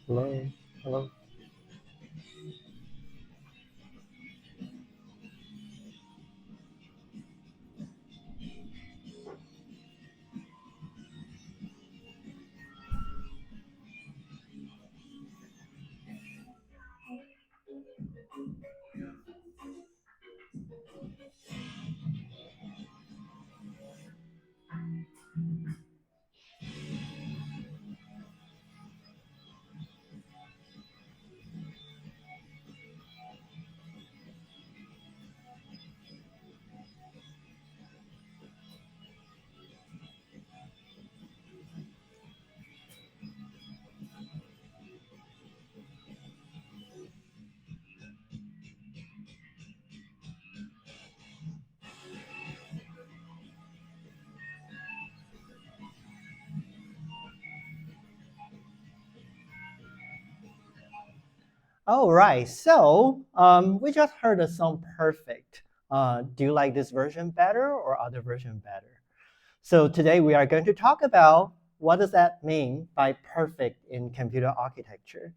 Hello, hello. All right, so we just heard the song Perfect. Do you like this version better or other version better? So today we are going to talk about what does that mean by perfect in computer architecture.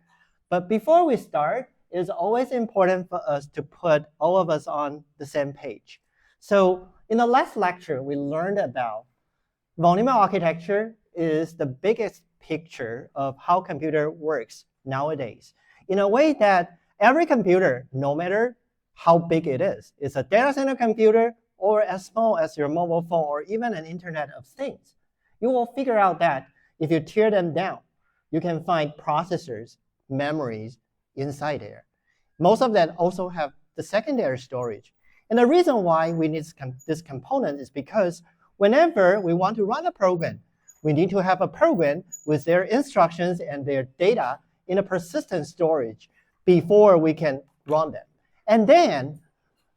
But before we start, it's always important for us to put all of us on the same page. So in the last lecture, we learned about volume architecture is the biggest picture of how computer works nowadays in a way that every computer, no matter how big it is a data center computer or as small as your mobile phone or even an Internet of Things. You will figure out that if you tear them down, you can find processors, memories inside there. Most of them also have the secondary storage. And the reason why we need this component is because whenever we want to run a program, we need to have a program with their instructions and their data in a persistent storage before we can run them. And then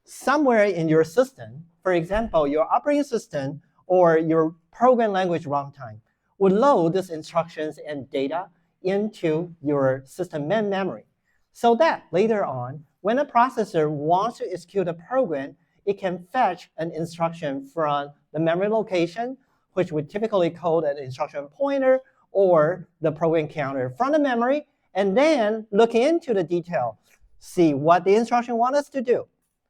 somewhere in your system, for example, your operating system or your program language runtime would load these instructions and data into your system main memory so that later on, when a processor wants to execute a program, it can fetch an instruction from the memory location, which we typically call an instruction pointer or the program counter from the memory, and then look into the detail, see what the instruction wants us to do.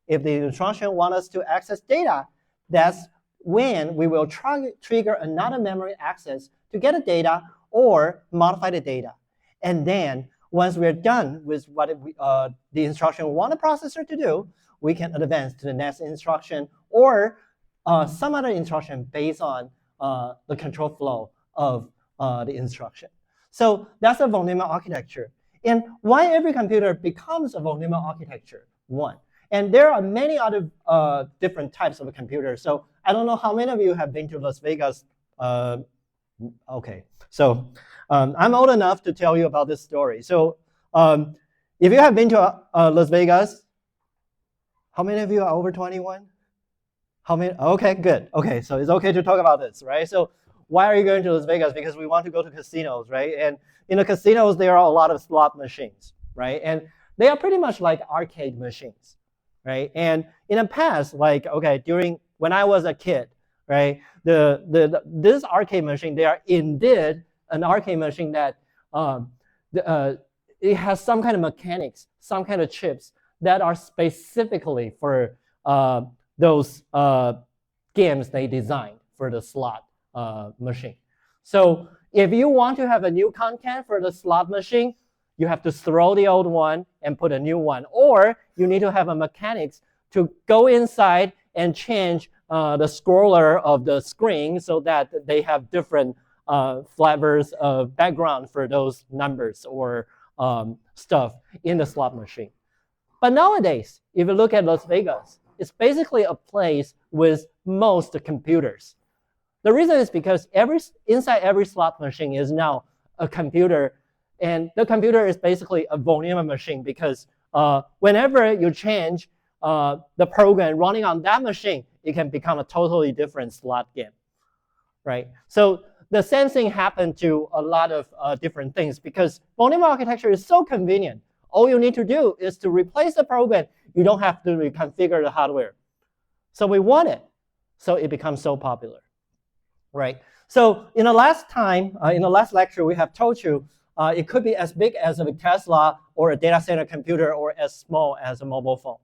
If the instruction wants us to access data, that's when we will trigger another memory access to get the data or modify the data. And then once we're done with what the instruction want the processor to do, we can advance to the next instruction or some other instruction based on the control flow of the instruction. So that's a volume architecture. And why every computer becomes a volume architecture? One. And there are many other different types of computers. So I don't know how many of you have been to Las Vegas. Okay, so I'm old enough to tell you about this story. So if you have been to Las Vegas, how many of you are over 21? How many? Okay, good. Okay, so it's okay to talk about this, right? So why are you going to Las Vegas? Because we want to go to casinos, right? And in the casinos, there are a lot of slot machines, right? And they are pretty much like arcade machines, right? And in the past, like, okay, during when I was a kid, right, this arcade machine, they are indeed an arcade machine that it has some kind of mechanics, some kind of chips that are specifically for those games they designed for the slot machine. So if you want to have a new content for the slot machine, you have to throw the old one and put a new one. Or you need to have a mechanics to go inside and change the scroller of the screen so that they have different flavors of background for those numbers or stuff in the slot machine. But nowadays, if you look at Las Vegas, it's basically a place with most computers. The reason is because inside every slot machine is now a computer, and the computer is basically a volume machine because whenever you change the program running on that machine, it can become a totally different slot game, right? So the same thing happened to a lot of different things because volume architecture is so convenient. All you need to do is to replace the program. You don't have to reconfigure the hardware. So we want it. So it becomes so popular, right? So in the last lecture, we have told you it could be as big as a Tesla or a data center computer or as small as a mobile phone.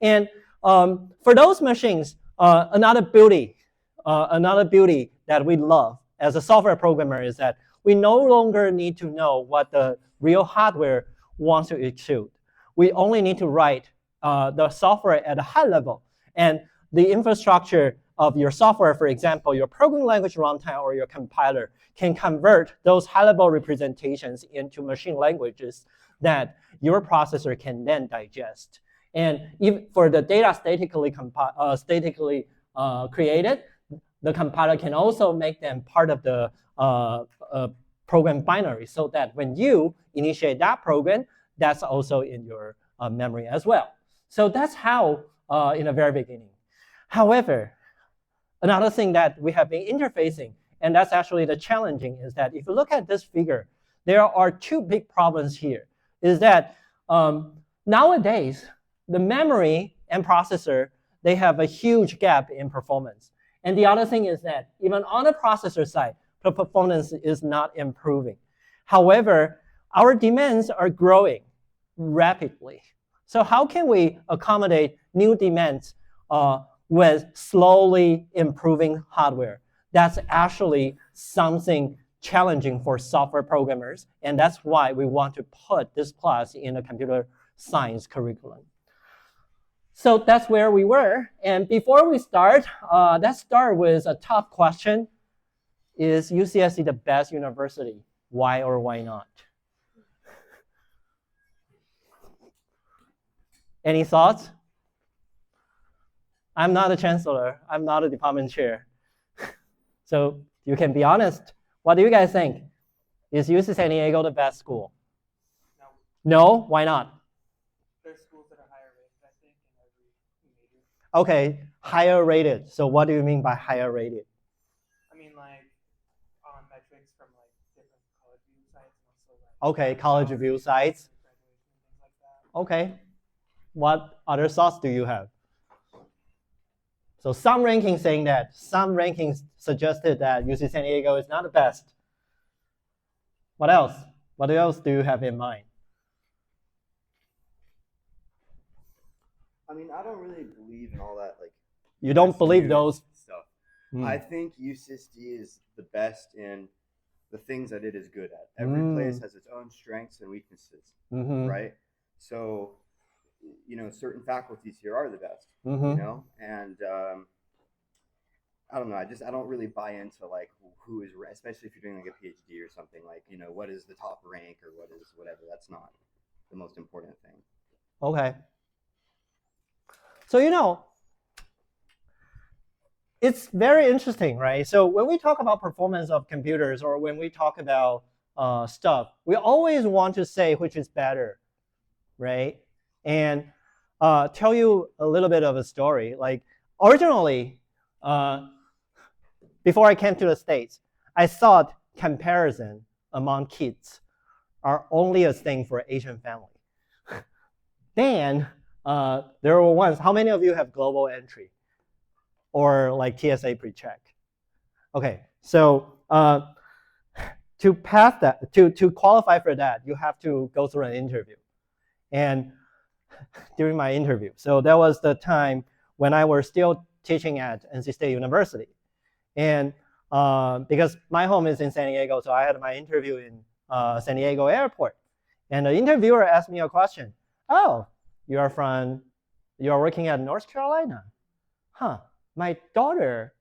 And for those machines, another beauty that we love as a software programmer is that we no longer need to know what the real hardware wants to execute. We only need to write the software at a high level. And the infrastructure of your software, for example, your programming language runtime or your compiler, can convert those high-level representations into machine languages that your processor can then digest. And if for the data statically created, the compiler can also make them part of the program binary, so that when you initiate that program, that's also in your memory as well. So that's how in the very beginning. However, another thing that we have been interfacing, and that's actually the challenging, is that if you look at this figure, there are two big problems here. Is that nowadays, the memory and processor, they have a huge gap in performance. And the other thing is that even on the processor side, the performance is not improving. However, our demands are growing rapidly. So how can we accommodate new demands with slowly improving hardware? That's actually something challenging for software programmers, and that's why we want to put this class in a computer science curriculum. So that's where we were. And before we start, let's start with a tough question. Is UCSC the best university? Why or why not? Any thoughts? I'm not a chancellor. I'm not a department chair. So you can be honest. What do you guys think? Is UC San Diego the best school? No. No? Why not? There's schools that are higher rated, I think, in every major. Okay, higher rated. So what do you mean by higher rated? I mean, like, on metrics from, like, different college view sites and also, like... Okay, college review sites. Graduation and things like that. Okay. What other thoughts do you have? So some rankings saying that, some rankings suggested that UC San Diego is not the best. What else? What else do you have in mind? I mean, I don't really believe in all that, like... You don't believe those? Stuff. I think UCSD is the best in the things that it is good at. Every place has its own strengths and weaknesses, right? So, you know, certain faculties here are the best, you know? And I don't know, I don't really buy into, like, who is, especially if you're doing, like, a PhD or something, like, you know, what is the top rank or what is whatever. That's not the most important thing. Okay. So, you know, it's very interesting, right? So when we talk about performance of computers or when we talk about stuff, we always want to say which is better, right? And tell you a little bit of a story. Like originally, before I came to the States, I thought comparison among kids are only a thing for Asian family. Then there were ones, how many of you have global entry? Or like TSA pre-check? Okay, so to pass that, to qualify for that, you have to go through an interview. And during my interview, so that was the time when I was still teaching at NC State University. And because my home is in San Diego, so I had my interview in San Diego airport. And the interviewer asked me a question. Oh, you are working at North Carolina? Huh, my daughter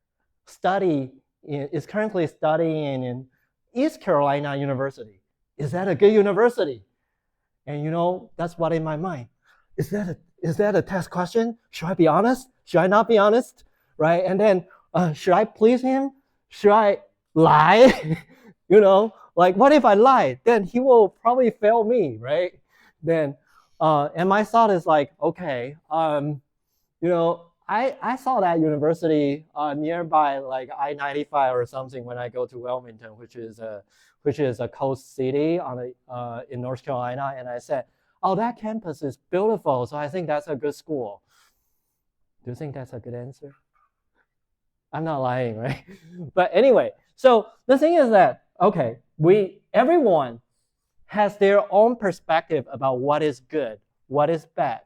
is currently studying in East Carolina University. Is that a good university? And you know, that's what in my mind. Is that a test question? Should I be honest? Should I not be honest? Right? And then, should I please him? Should I lie? You know, like what if I lie? Then he will probably fail me, right? Then, and my thought is like, okay, you know, I saw that university nearby, like I-95 or something, when I go to Wilmington, which is a coast city in North Carolina, and I said, oh, that campus is beautiful, so I think that's a good school. Do you think that's a good answer? I'm not lying, right? But anyway, so the thing is that, okay, everyone has their own perspective about what is good, what is bad.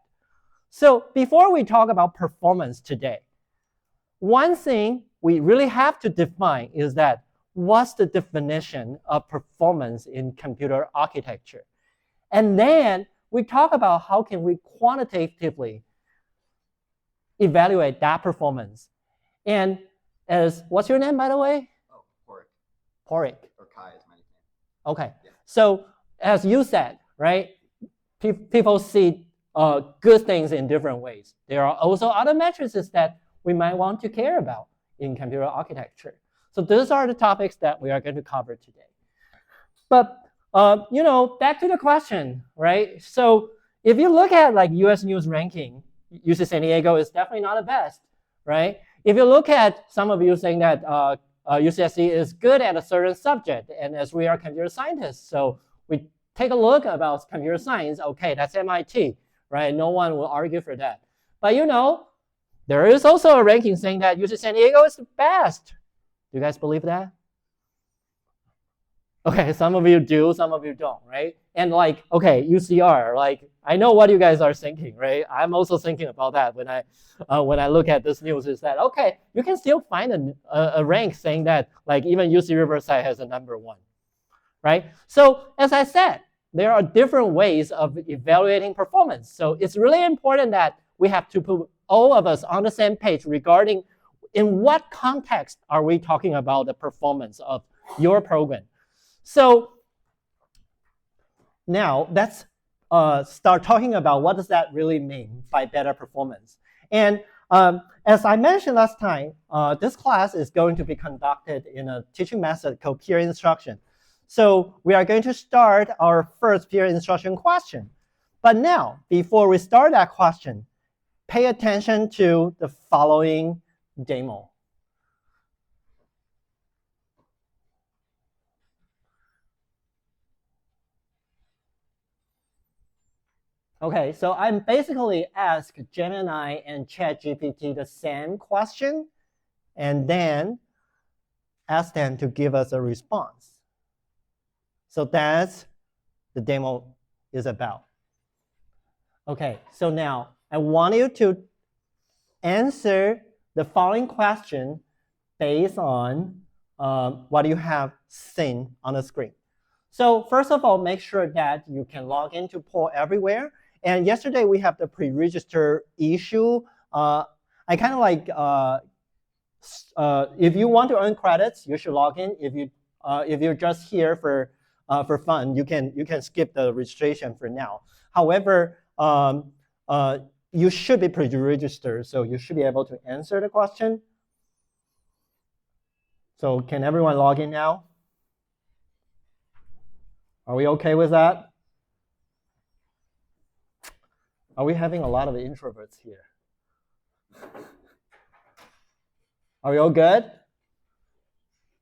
So before we talk about performance today, one thing we really have to define is that what's the definition of performance in computer architecture? And then we talk about how can we quantitatively evaluate that performance. And what's your name, by the way? Oh, Porrick. Porrick. Or Kai is my nickname. Okay. Yeah. So as you said, right, people see good things in different ways. There are also other matrices that we might want to care about in computer architecture. So those are the topics that we are going to cover today. But back to the question, right? So if you look at like US News ranking, UC San Diego is definitely not the best, right? If you look at some of you saying that UCSC is good at a certain subject, and as we are computer scientists, so we take a look about computer science, okay, that's MIT, right? No one will argue for that. But there is also a ranking saying that UC San Diego is the best. Do you guys believe that? Okay, some of you do, some of you don't, right? And like, okay, UCR, like, I know what you guys are thinking, right? I'm also thinking about that when I look at this news. Is that okay? You can still find a rank saying that like even UC Riverside has a #1, right? So as I said, there are different ways of evaluating performance. So it's really important that we have to put all of us on the same page regarding in what context are we talking about the performance of your program. So now let's start talking about what does that really mean by better performance. And as I mentioned last time, this class is going to be conducted in a teaching method called peer instruction. So we are going to start our first peer instruction question. But now, before we start that question, pay attention to the following demo. Okay, so I'm basically asked Gemini and ChatGPT the same question, and then ask them to give us a response. So that's the demo is about. Okay, so now I want you to answer the following question based on what you have seen on the screen. So first of all, make sure that you can log into Poll Everywhere. And yesterday we have the pre-register issue. I kind of like, if you want to earn credits, you should log in. If you're just here for fun, you can skip the registration for now. However, you should be pre-registered, so you should be able to answer the question. So can everyone log in now? Are we okay with that? Are we having a lot of introverts here? Are we all good?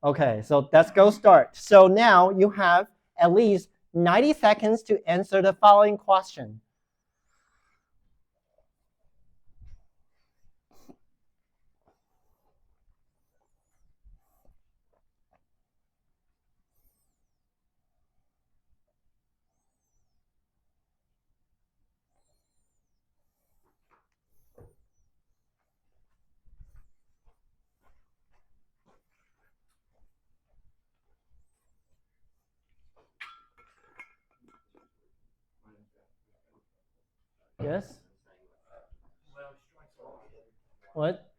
Okay, so let's go start. So now you have at least 90 seconds to answer the following question. Yes? What?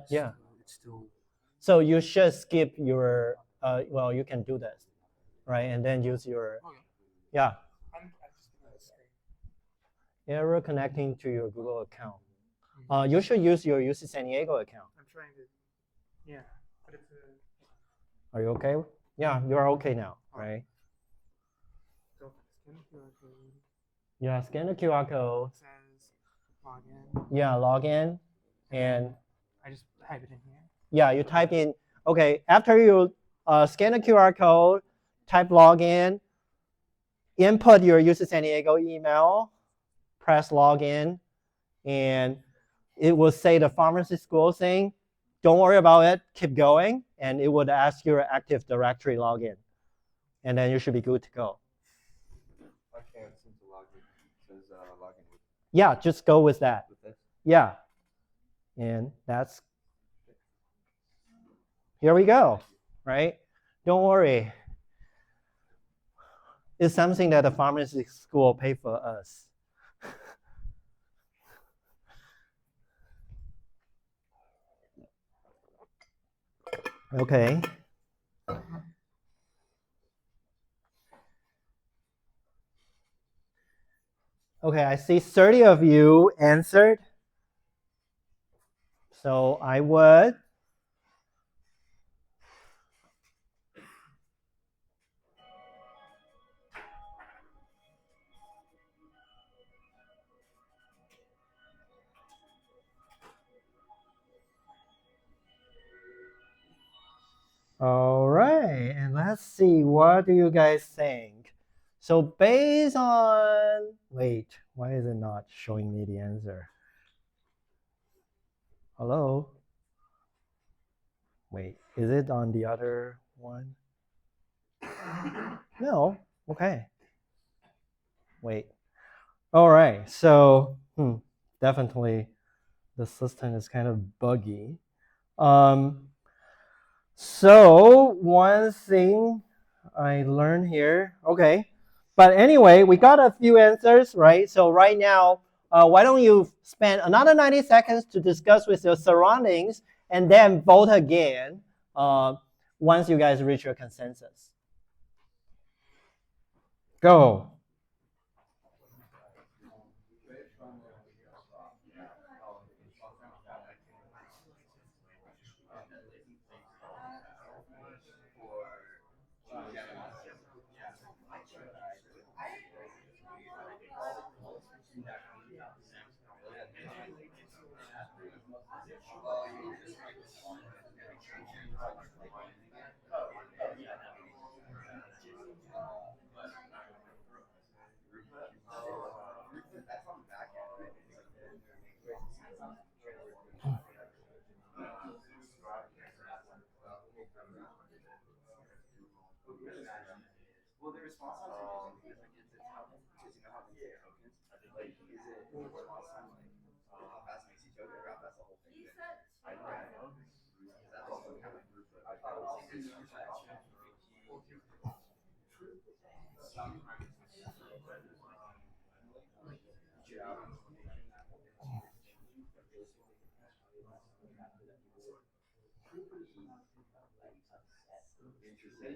Yeah. So you should skip your, well, you can do this, right? And then use your, yeah. Error connecting to your Google account. You should use your UC San Diego account. I'm trying to, yeah. But it's Are you okay? Yeah, you're okay now, right? So scan the QR code. Yeah, scan the QR code. It says log in. Yeah, log in. And I just type it in here. yeah, you type in, okay, after you scan the QR code, type login, input your UC San Diego email, press login, and it will say the pharmacy school thing. Don't worry about it, keep going. and it would ask your Active Directory login. And then you should be good to go. I can't seem to log in. It says login with. Yeah, just go with that. With this? Yeah. And that's, here we go, right? Don't worry. It's something that the pharmacy school pay for us. Okay. Okay, I see 30 of you answered. So I would. All right, and let's see, what do you guys think? So based on, wait, why is it not showing me the answer? Hello? Wait, is it on the other one? No, okay. Wait. All right, so definitely the system is kind of buggy. So one thing I learned here, okay. But anyway, we got a few answers, right? So right now, why don't you spend another 90 seconds to discuss with your surroundings and then vote again once you guys reach your consensus. Go. Well, the response time is like it's how because you know how they say tokens. Like, is it response time like how fast makes each token or how fast the whole thing? I know. Because that's also kind of throughput. I thought it was. Interesting.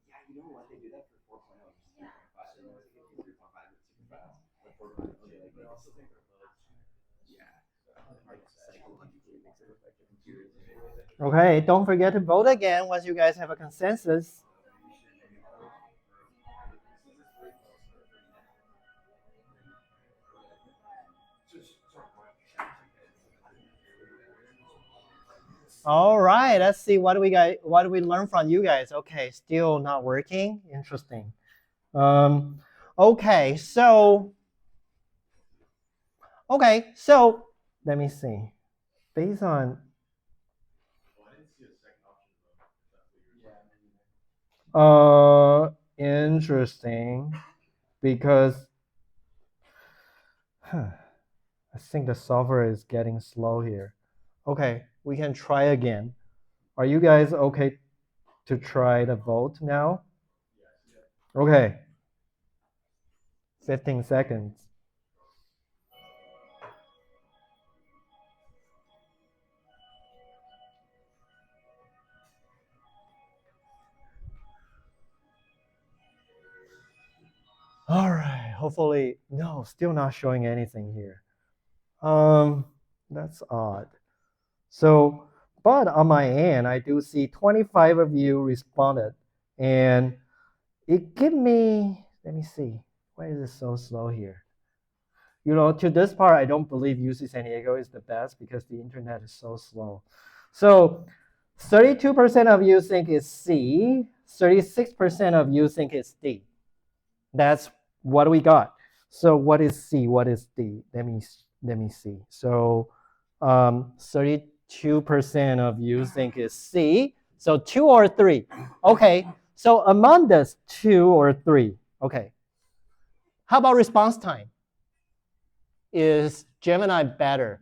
Yeah, you know what? They do that for 4.0, which is 3.5. They always get 3.5 is super fast. But 4.0, they also think yeah. Psychologically makes it affect the computers. Okay, don't forget to vote again once you guys have a consensus. All right, let's see what do we learn from you guys. Okay, still not working. Interesting. Okay, so let me see. Based on interesting, because I think the software is getting slow here. Okay, we can try again. Are you guys okay to try the vote now? Okay. 15 seconds. All right, hopefully, no, still not showing anything here. That's odd. So, but on my end, I do see 25 of you responded, and it give me, let me see, why is it so slow here? You know, to this part, I don't believe UC San Diego is the best because the internet is so slow. So 32% of you think it's C, 36% of you think it's D. That's what we got. So what is C? What is D? Let me see. So 32% 2% of you think is C. So 2 or 3. Okay, so among this 2 or 3, okay. How about response time? Is Gemini better?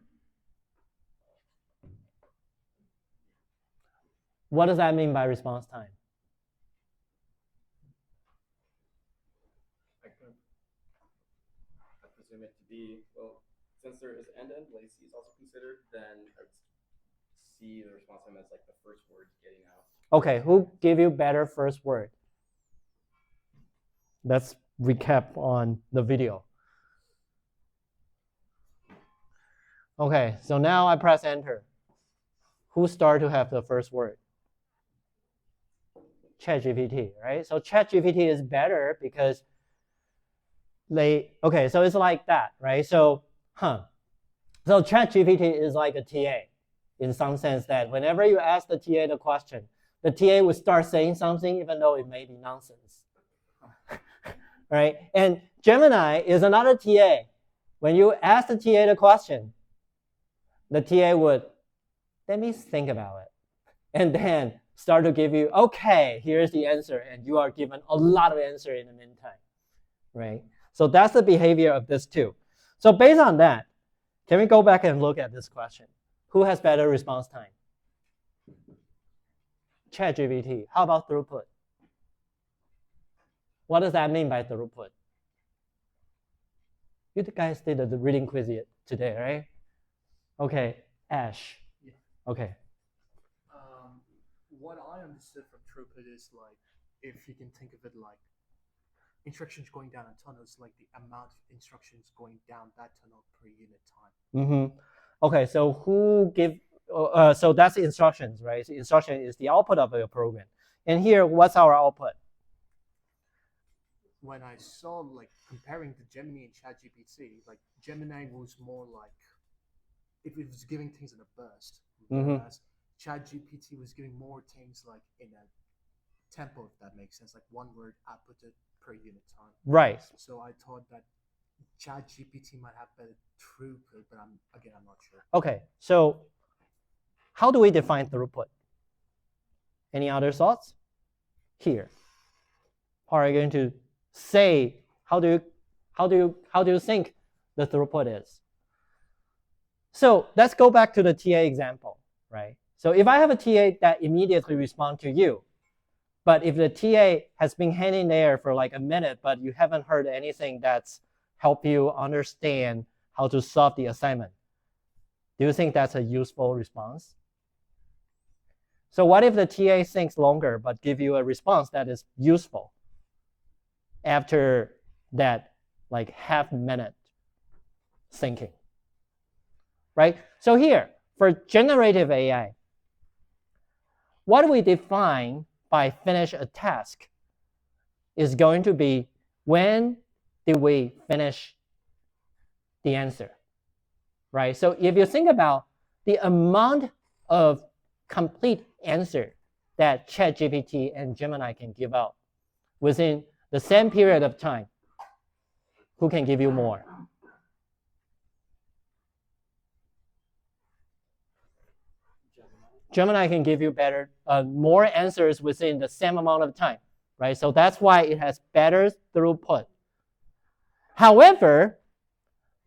What does that mean by response time? I presume it to be, well, since there is end-to-end latency is also considered, then I would see the response time as like the first word getting out. Okay, who gave you better first word? Let's recap on the video. Okay, so now I press enter. Who started to have the first word? ChatGPT, right? So ChatGPT is better because okay, so it's like that, right? So ChatGPT is like a TA in some sense that whenever you ask the TA the question, the TA will start saying something even though it may be nonsense, right? And Gemini is another TA. When you ask the TA the question, the TA would, let me think about it, and then start to give you, okay, here's the answer, and you are given a lot of answer in the meantime, right? So that's the behavior of this too. So based on that, can we go back and look at this question? Who has better response time? ChatGPT. How about throughput? What does that mean by throughput? You guys did the reading quiz today, right? Okay, Ash. Yeah. Okay. What I understood from throughput is like, if you can think of it like instructions going down a tunnel, it's like the amount of instructions going down that tunnel per unit time. Okay, so so that's the instructions, right? So instruction is the output of your program. And here, what's our output? When I saw like comparing the Gemini and ChatGPT, like Gemini was more like it was giving things in a burst, whereas ChatGPT was giving more things like in a tempo, if that makes sense, like one word outputted per unit time. Right. So I thought that ChatGPT might have better throughput, but I'm not sure. Okay, so how do we define throughput? Any other thoughts? Here. How are you going to say, how do you think the throughput is? So let's go back to the TA example, right? So if I have a TA that immediately responds to you, but if the TA has been hanging there for like a minute, but you haven't heard anything that's help you understand how to solve the assignment, do you think that's a useful response? So what if the TA thinks longer, but give you a response that is useful after that like half minute thinking, right? So here, for generative AI, what we define by finish a task is going to be when did we finish the answer, right? So if you think about the amount of complete answer that ChatGPT and Gemini can give out within the same period of time, who can give you more? Gemini can give you better, more answers within the same amount of time, right? So that's why it has better throughput. However,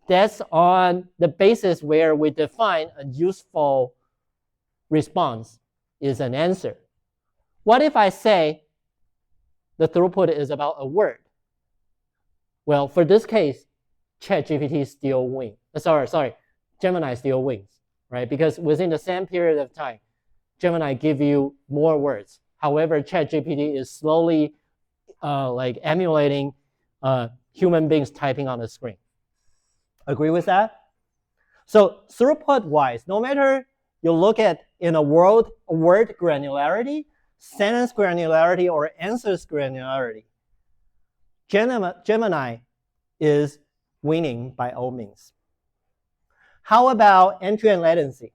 that's on the basis where we define a useful response is an answer. What if I say the throughput is about a word? Well, for this case, ChatGPT still wins. Gemini still wins, right? Because within the same period of time, Gemini give you more words. However, ChatGPT is slowly like emulating human beings typing on the screen. Agree with that? So throughput-wise, no matter you look at in a word granularity, sentence granularity, or answers granularity, Gemini is winning by all means. How about end-to-end latency?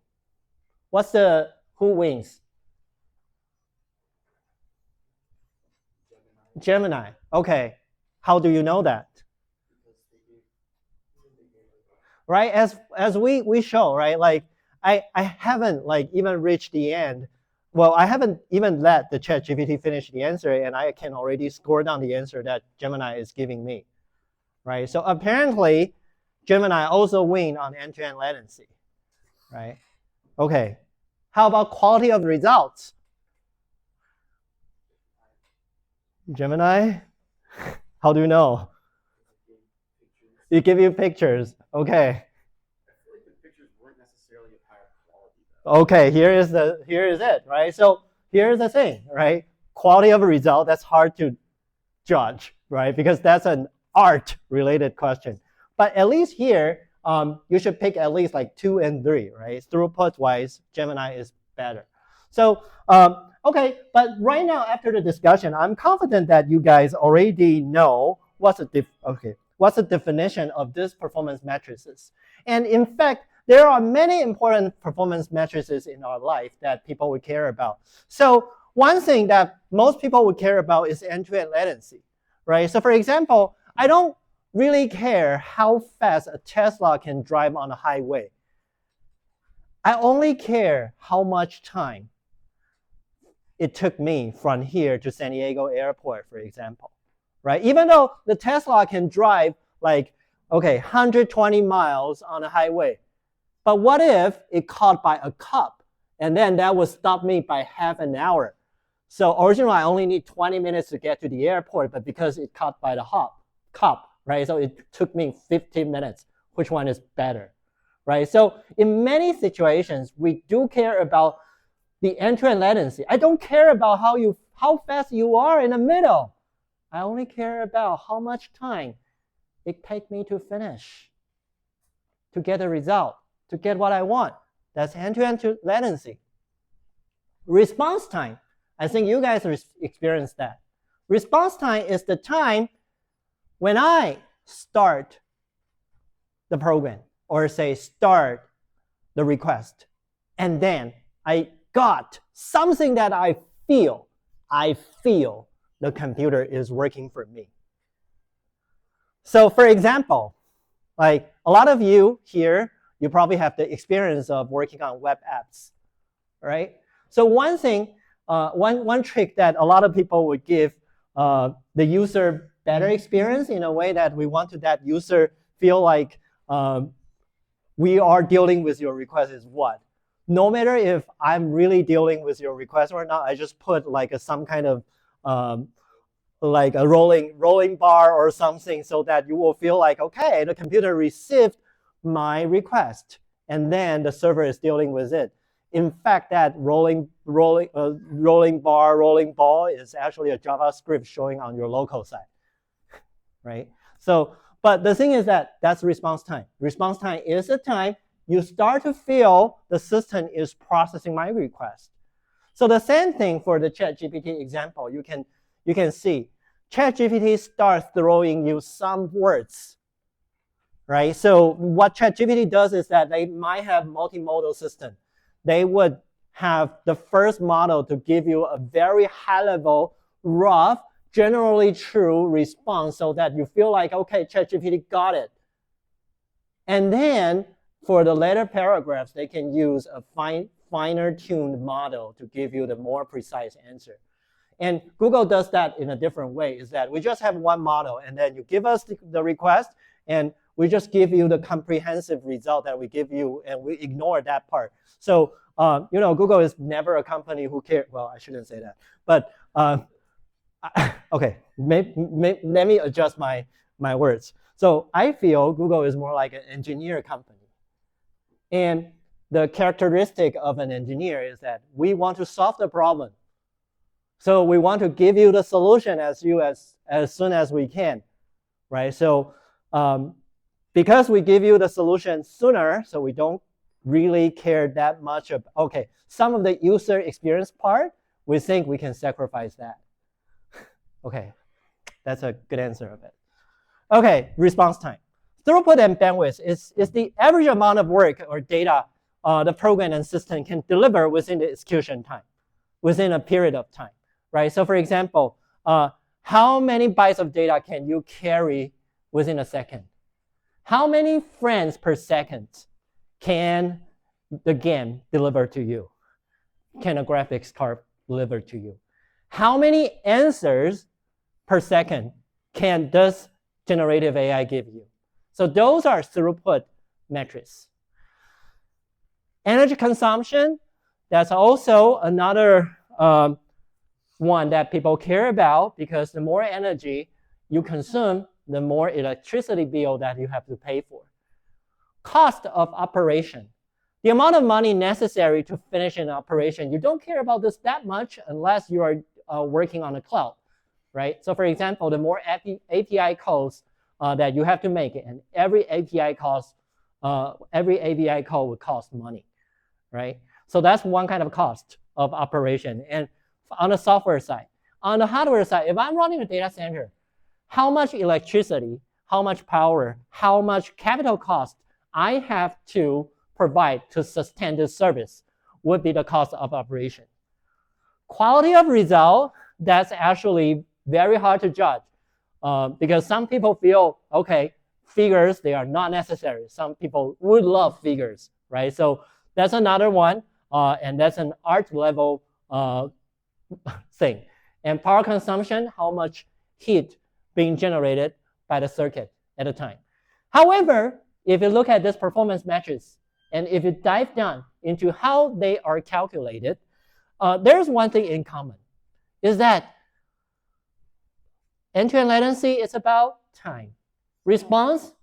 Who wins? Gemini. Okay. How do you know that? Right, as we show, right, like I haven't like even reached the end. Well, I haven't even let the ChatGPT finish the answer, and I can already score down the answer that Gemini is giving me, right? So apparently, Gemini also win on end-to-end latency, right? Okay, how about quality of results? Gemini, how do you know? It give you pictures, okay. I feel like the pictures weren't necessarily of higher quality, though. Okay, here is it, right? So here's the thing, right? Quality of a result, that's hard to judge, right? Because that's an art-related question. But at least here, you should pick at least like 2 and 3, right? Throughput-wise, Gemini is better. So, okay, but right now after the discussion, I'm confident that you guys already know what's the definition of these performance matrices. And in fact, there are many important performance matrices in our life that people would care about. So one thing that most people would care about is end-to-end latency, right? So for example, I don't really care how fast a Tesla can drive on a highway. I only care how much time it took me from here to San Diego airport, for example, right? Even though the Tesla can drive like, okay, 120 miles on a highway, but what if it caught by a cop, and then that would stop me by half an hour? So originally I only need 20 minutes to get to the airport, but because it caught by the cop, right? So it took me 15 minutes. Which one is better, right? So in many situations, we do care about the end-to-end latency. I don't care about how fast you are in the middle. I only care about how much time it takes me to finish, to get a result, to get what I want. That's end-to-end latency. Response time. I think you guys experienced that. Response time is the time when I start the program, or say start the request, and then I got something that I feel the computer is working for me. So for example, like a lot of you here, you probably have the experience of working on web apps, right? So one thing, one trick that a lot of people would give the user better experience in a way that we want that user feel like we are dealing with your request is what? No matter if I'm really dealing with your request or not, I just put like some kind of like a rolling bar or something so that you will feel like, okay, the computer received my request, and then the server is dealing with it. In fact, that rolling ball is actually a JavaScript showing on your local side, right? So, but the thing is that that's response time. Response time is the time you start to feel the system is processing my request. So the same thing for the ChatGPT example. You can see ChatGPT starts throwing you some words, right? So what ChatGPT does is that they might have multimodal system. They would have the first model to give you a very high level, rough, generally true response so that you feel like, okay, ChatGPT got it. And then for the later paragraphs, they can use a finer tuned model to give you the more precise answer. And Google does that in a different way, is that we just have one model, and then you give us the request, and we just give you the comprehensive result that we give you, and we ignore that part. So, Google is never a company who cares. Well, I shouldn't say that. But, okay, let me adjust my words. So I feel Google is more like an engineer company. And the characteristic of an engineer is that we want to solve the problem. So we want to give you the solution as soon as we can, right? So because we give you the solution sooner, so we don't really care that much of, okay, some of the user experience part, we think we can sacrifice that. Okay, that's a good answer of it. Okay, response time. Throughput and bandwidth is the average amount of work or data the program and system can deliver within the execution time, within a period of time, right? So for example, how many bytes of data can you carry within a second? How many frames per second can the game delivered to you? Can a graphics card deliver to you? How many answers per second can this generative AI give you? So those are throughput metrics. Energy consumption, that's also another one that people care about, because the more energy you consume, the more electricity bill that you have to pay for. Cost of operation. The amount of money necessary to finish an operation, you don't care about this that much unless you are working on the cloud, right? So for example, the more API calls that you have to make, and every API call would cost money, right? So that's one kind of cost of operation. And on the software side, on the hardware side, if I'm running a data center, how much electricity, how much power, how much capital cost I have to provide to sustain this service would be the cost of operation. Quality of result, that's actually very hard to judge because some people feel, okay, figures, they are not necessary. Some people would love figures, right? So that's another one, and that's an art level thing. And power consumption, how much heat being generated by the circuit at a time. However, if you look at this performance metrics, and if you dive down into how they are calculated, there's one thing in common, is that end-to-end latency is about time. Response,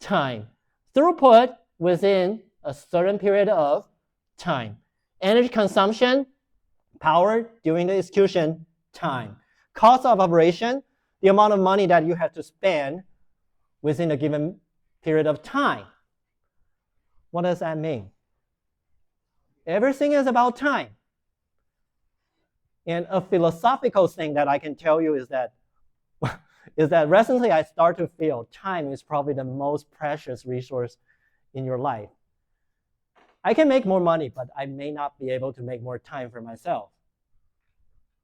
time. Throughput within a certain period of time. Energy consumption, power during the execution, time. Cost of operation, the amount of money that you have to spend within a given period of time. What does that mean? Everything is about time. And a philosophical thing that I can tell you is that recently I start to feel time is probably the most precious resource in your life. I can make more money, but I may not be able to make more time for myself,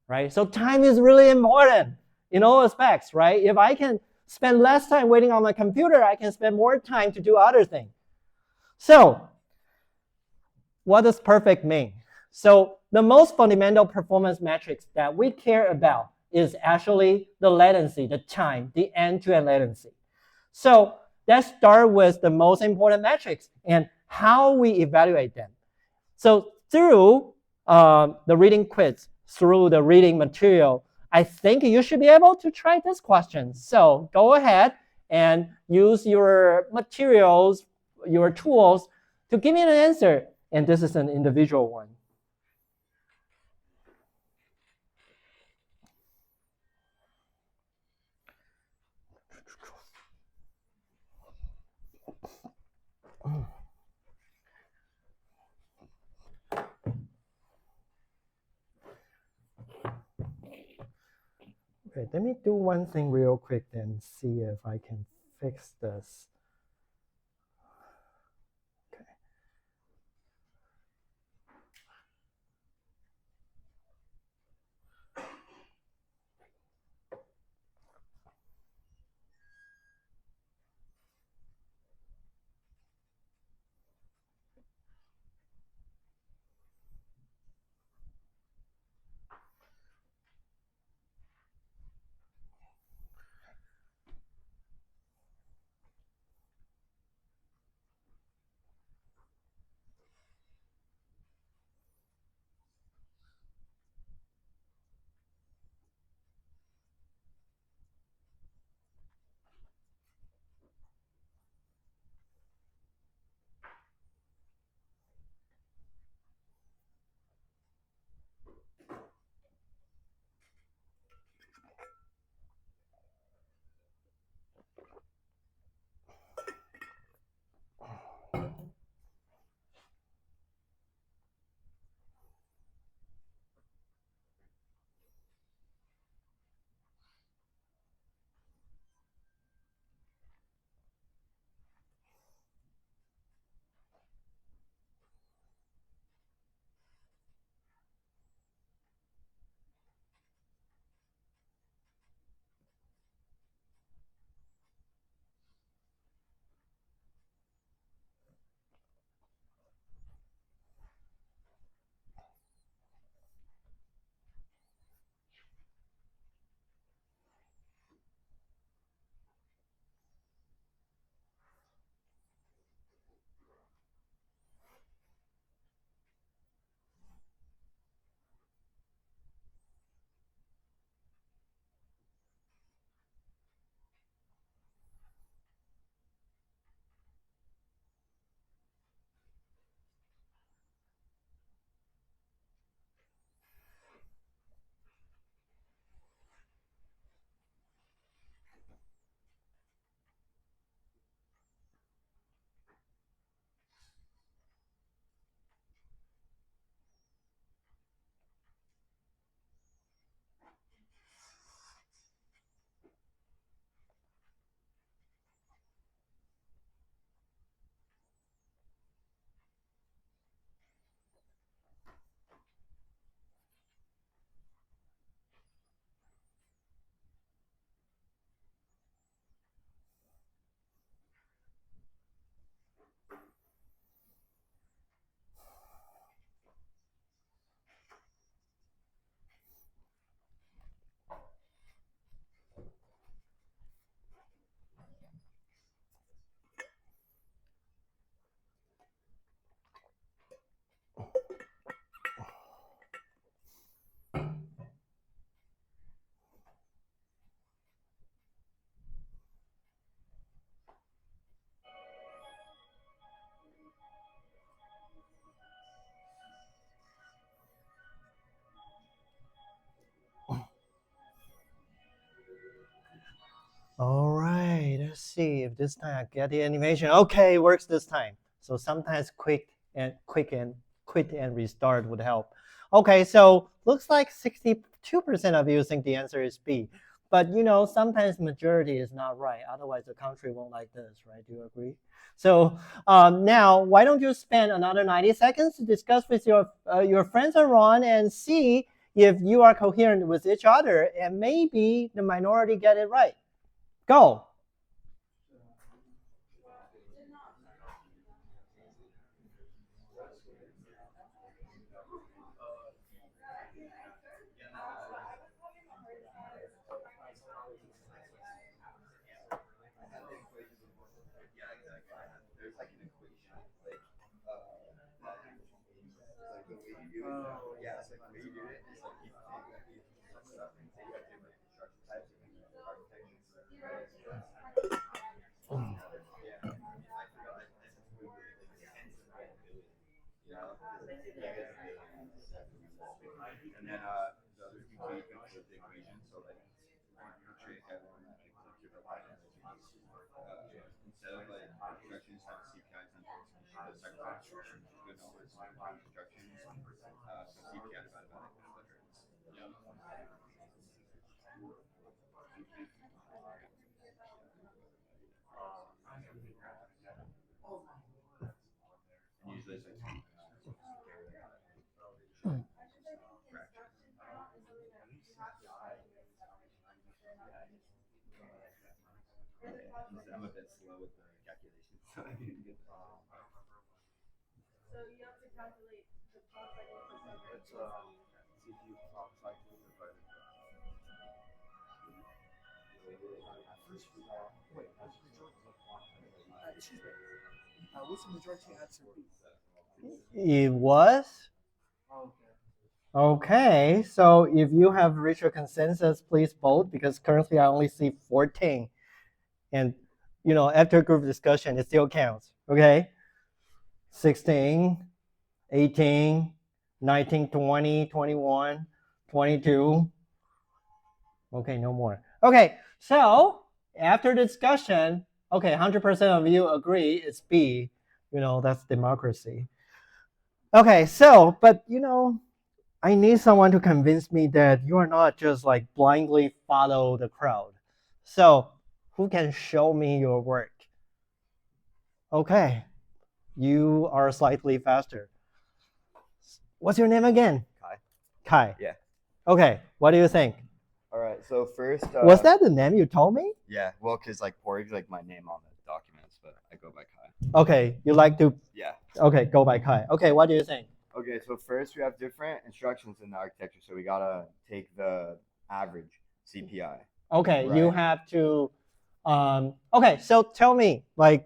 right? So time is really important in all aspects, right? If I can spend less time waiting on my computer, I can spend more time to do other things. So what does perfect mean? So the most fundamental performance metrics that we care about is actually the latency, the time, the end-to-end latency. So let's start with the most important metrics and how we evaluate them. So through the reading quiz, through the reading material, I think you should be able to try this question. So go ahead and use your materials, your tools to give me an answer. And this is an individual one. Okay, let me do one thing real quick and see if I can fix this. Okay. All right, let's see if this time I get the animation. Okay, it works this time. So sometimes quit and restart would help. Okay, so looks like 62% of you think the answer is B. But sometimes majority is not right. Otherwise, the country won't like this, right? Do you agree? So now, why don't you spend another 90 seconds to discuss with your friends around and see if you are coherent with each other, and maybe the minority get it right. Go. There's like an equation, like the way you do it. Yeah, it's like the way you do it is like you take stuff and say you have different construction types and different architectures. Yeah, I forgot. And then the other two you can flip the equation. So like portray everyone that like to the line instead of like constructions have CPI times the cycle time construction, good numbers, constructions CPI divided by like the hertz. And usually it's like I'm a bit slow with the calculations, so I need to get that. So you have to calculate the clock cycle for some. It's CPU clock cycle divided by. Excuse me. What's the majority answer B? It was? Okay. Okay, so if you have reached a consensus, please vote, because currently I only see 14. And, after group discussion, it still counts, okay? 16, 18, 19, 20, 21, 22. Okay, no more. Okay, so after discussion, okay, 100% of you agree it's B. That's democracy. Okay, so, but I need someone to convince me that you are not just like blindly follow the crowd. So, who can show me your work? Okay, you are slightly faster. What's your name again? Kai. Kai. Yeah. Okay, what do you think? All right. So first. Was that the name you told me? Yeah. Well, cause like Porridge, like my name on the documents, but I go by Kai. Okay, you like to. Yeah. Okay, go by Kai. Okay, what do you think? Okay, so first we have different instructions in the architecture, so we gotta take the average CPI. Okay, right? you have to. Okay, so tell me, like,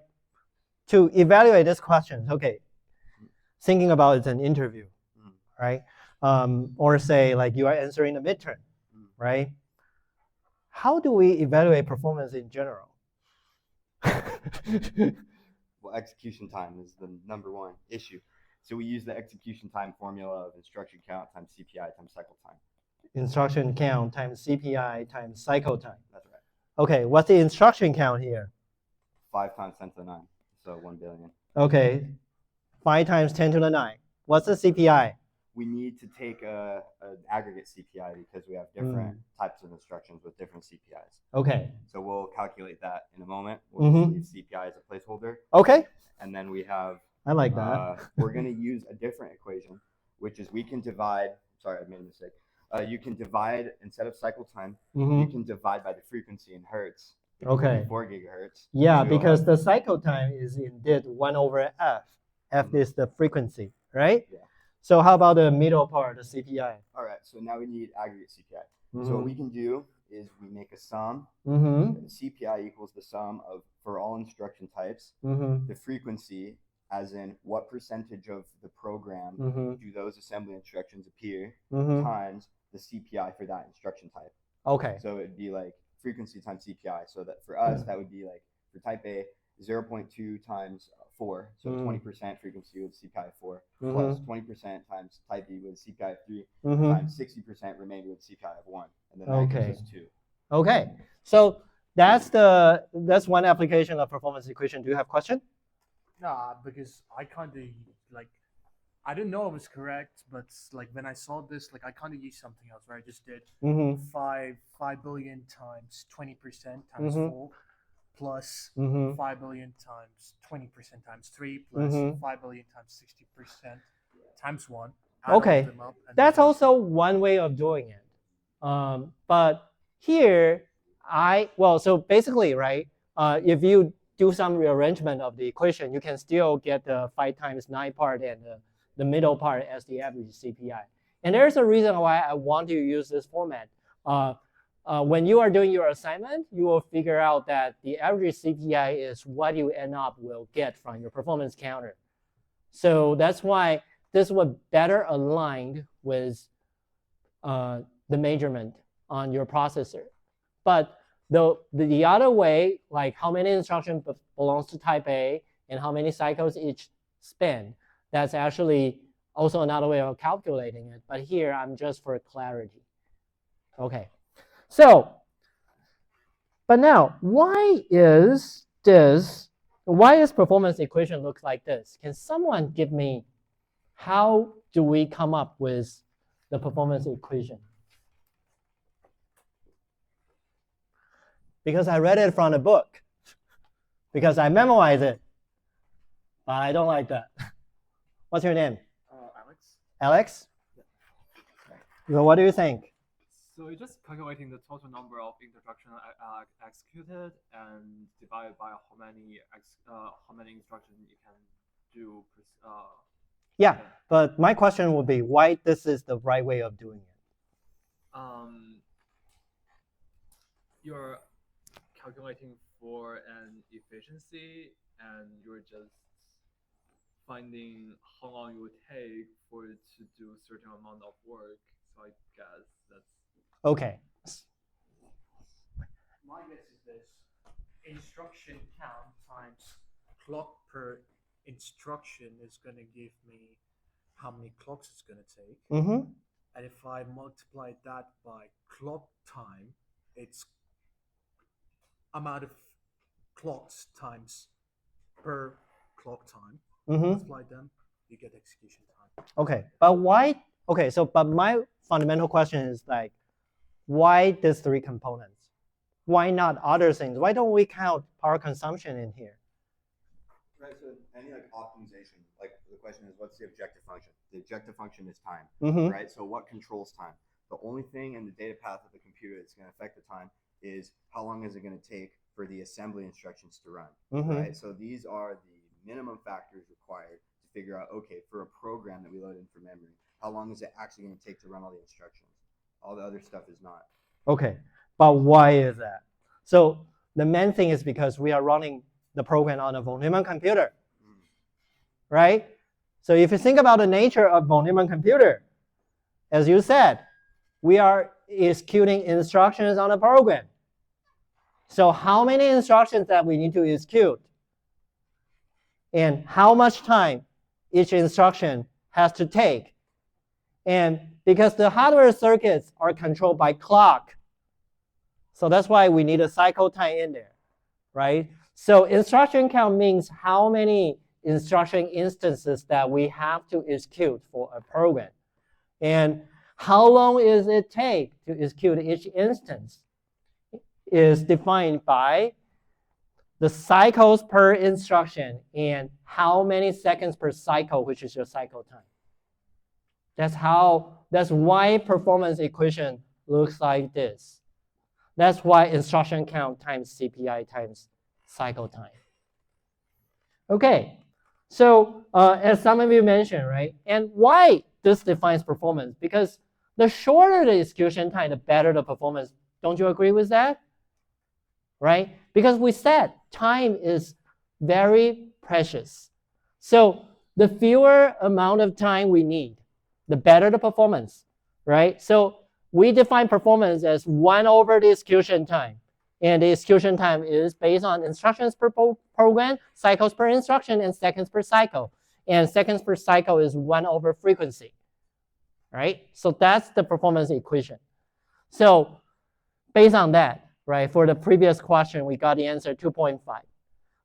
to evaluate this question. Okay, thinking about it's an interview, right? Or say like you are answering a midterm, right? How do we evaluate performance in general? Well, execution time is the number one issue. So we use the execution time formula of instruction count times CPI times cycle time. Instruction count times CPI times cycle time. That's right. Okay, what's the instruction count here? 5 times 10 to the 9, so 1 billion. Okay, 5 times 10 to the 9. What's the CPI? We need to take an aggregate CPI because we have different types of instructions with different CPIs. Okay. So we'll calculate that in a moment. We'll just leave CPI as a placeholder. Okay. And then we have. I like that. We're going to use a different equation, which is we can divide. Sorry, I made a mistake. You can divide, instead of cycle time, you can divide by the frequency in hertz. Okay. 4 gigahertz. Yeah, because the cycle time is indeed 1 over f. F is the frequency, right? Yeah. So how about the middle part, the CPI? All right, so now we need aggregate CPI. So what we can do is we make a sum. CPI equals the sum of, for all instruction types, the frequency, as in what percentage of the program do those assembly instructions appear, times the CPI for that instruction type. Okay. So it'd be like frequency times CPI. So that for us, that would be like, for type A, 0.2 times 4. So 20% frequency with CPI of 4, plus 20% times type B with CPI of 3, times 60% remainder with CPI of 1. And then that gives us 2. Okay. So that's one application of performance equation. Do you have question? Nah, because I kind of like, I didn't know it was correct, but like when I saw this, like I kind of used something else where I just did 5 billion times 20% times 4 plus 5 billion times 20% times 3 plus 5 billion times 60% times 1. Okay, that's also one way of doing it. But here, so basically, right, if you do some rearrangement of the equation, you can still get the 5 times 9 part and the middle part as the average CPI. And there's a reason why I want to use this format. When you are doing your assignment, you will figure out that the average CPI is what you end up will get from your performance counter. So that's why this was better aligned with the measurement on your processor. But the other way, like how many instructions belongs to type A and how many cycles each spin, that's actually also another way of calculating it. But here, I'm just for clarity. Okay, so, but now, why is performance equation look like this? Can someone give me, how do we come up with the performance equation? Because I read it from the book. Because I memorized it. But I don't like that. What's your name? Alex. Alex? So what do you think? So you're just calculating the total number of instructions executed and divided by how many instructions you can do. Yeah, but my question would be why this is the right way of doing it. You're calculating for an efficiency, and you're just finding how long it would take for it to do a certain amount of work. So I guess that's okay. My guess is this: instruction count times clock per instruction is going to give me how many clocks it's going to take. And if I multiply that by clock time, it's amount of clocks times per clock time. Multiply them, you get execution time. Okay, but why? Okay, so but my fundamental question is like, why these 3 components? Why not other things? Why don't we count power consumption in here? Right, so any like optimization, like the question is, what's the objective function? The objective function is time, right? So what controls time? The only thing in the data path of the computer that's going to affect the time is how long is it going to take for the assembly instructions to run, right? So these are the minimum factors required to figure out, okay, for a program that we load in for memory, how long is it actually going to take to run all the instructions? All the other stuff is not. Okay, but why is that? So the main thing is because we are running the program on a von Neumann computer, right? So if you think about the nature of von Neumann computer, as you said, we are executing instructions on a program. So how many instructions that we need to execute? And how much time each instruction has to take? And because the hardware circuits are controlled by clock, so that's why we need a cycle time in there, right? So instruction count means how many instruction instances that we have to execute for a program. And how long is it take to execute each instance is defined by the cycles per instruction and how many seconds per cycle, which is your cycle time. That's why performance equation looks like this. That's why instruction count times CPI times cycle time. Okay, so as some of you mentioned, right? And why this defines performance? Because the shorter the execution time, the better the performance. Don't you agree with that? Right? Because we said time is very precious. So the fewer amount of time we need, the better the performance, right? So we define performance as 1 over the execution time. And the execution time is based on instructions per program, cycles per instruction, and seconds per cycle. And seconds per cycle is 1 over frequency, right? So that's the performance equation. So based on that, right? For the previous question, we got the answer 2.5.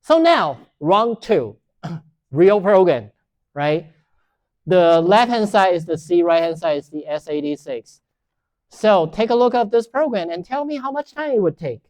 So now, round 2, real program, right? The left-hand side is the C, right-hand side is the S86. So take a look at this program and tell me how much time it would take.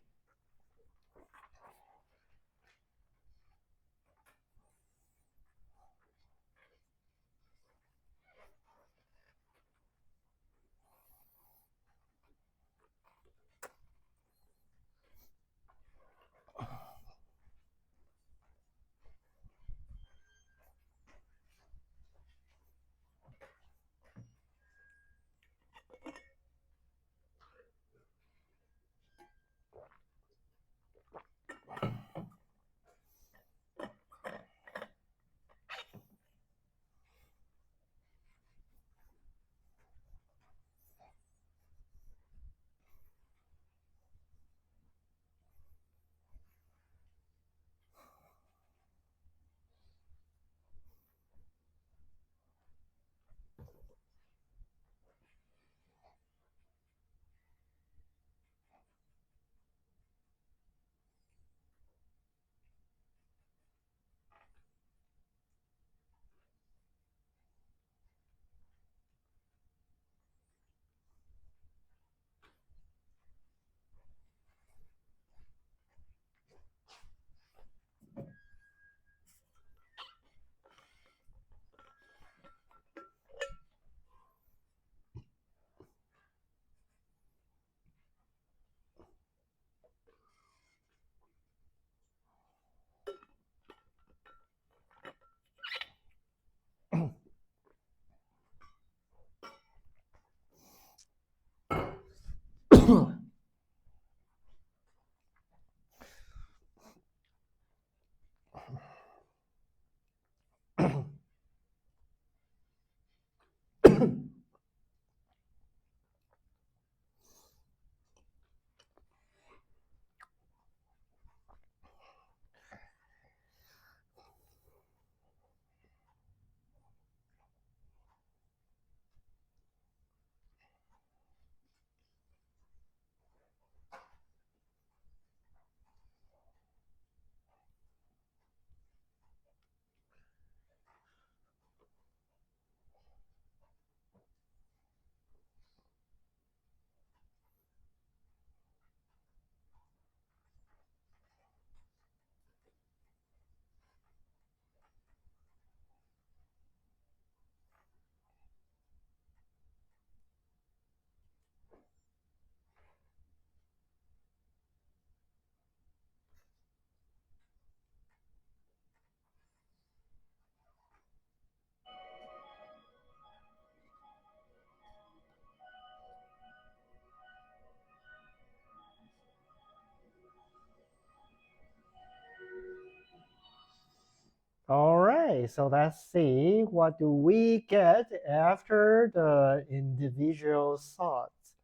All right, so let's see, what do we get after the individual thoughts?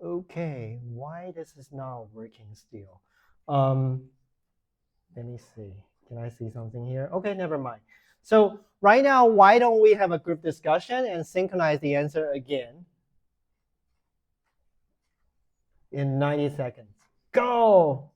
Okay, why this is not working still? Let me see. Can I see something here? Okay, never mind. So right now, why don't we have a group discussion and synchronize the answer again in 90 seconds? Go!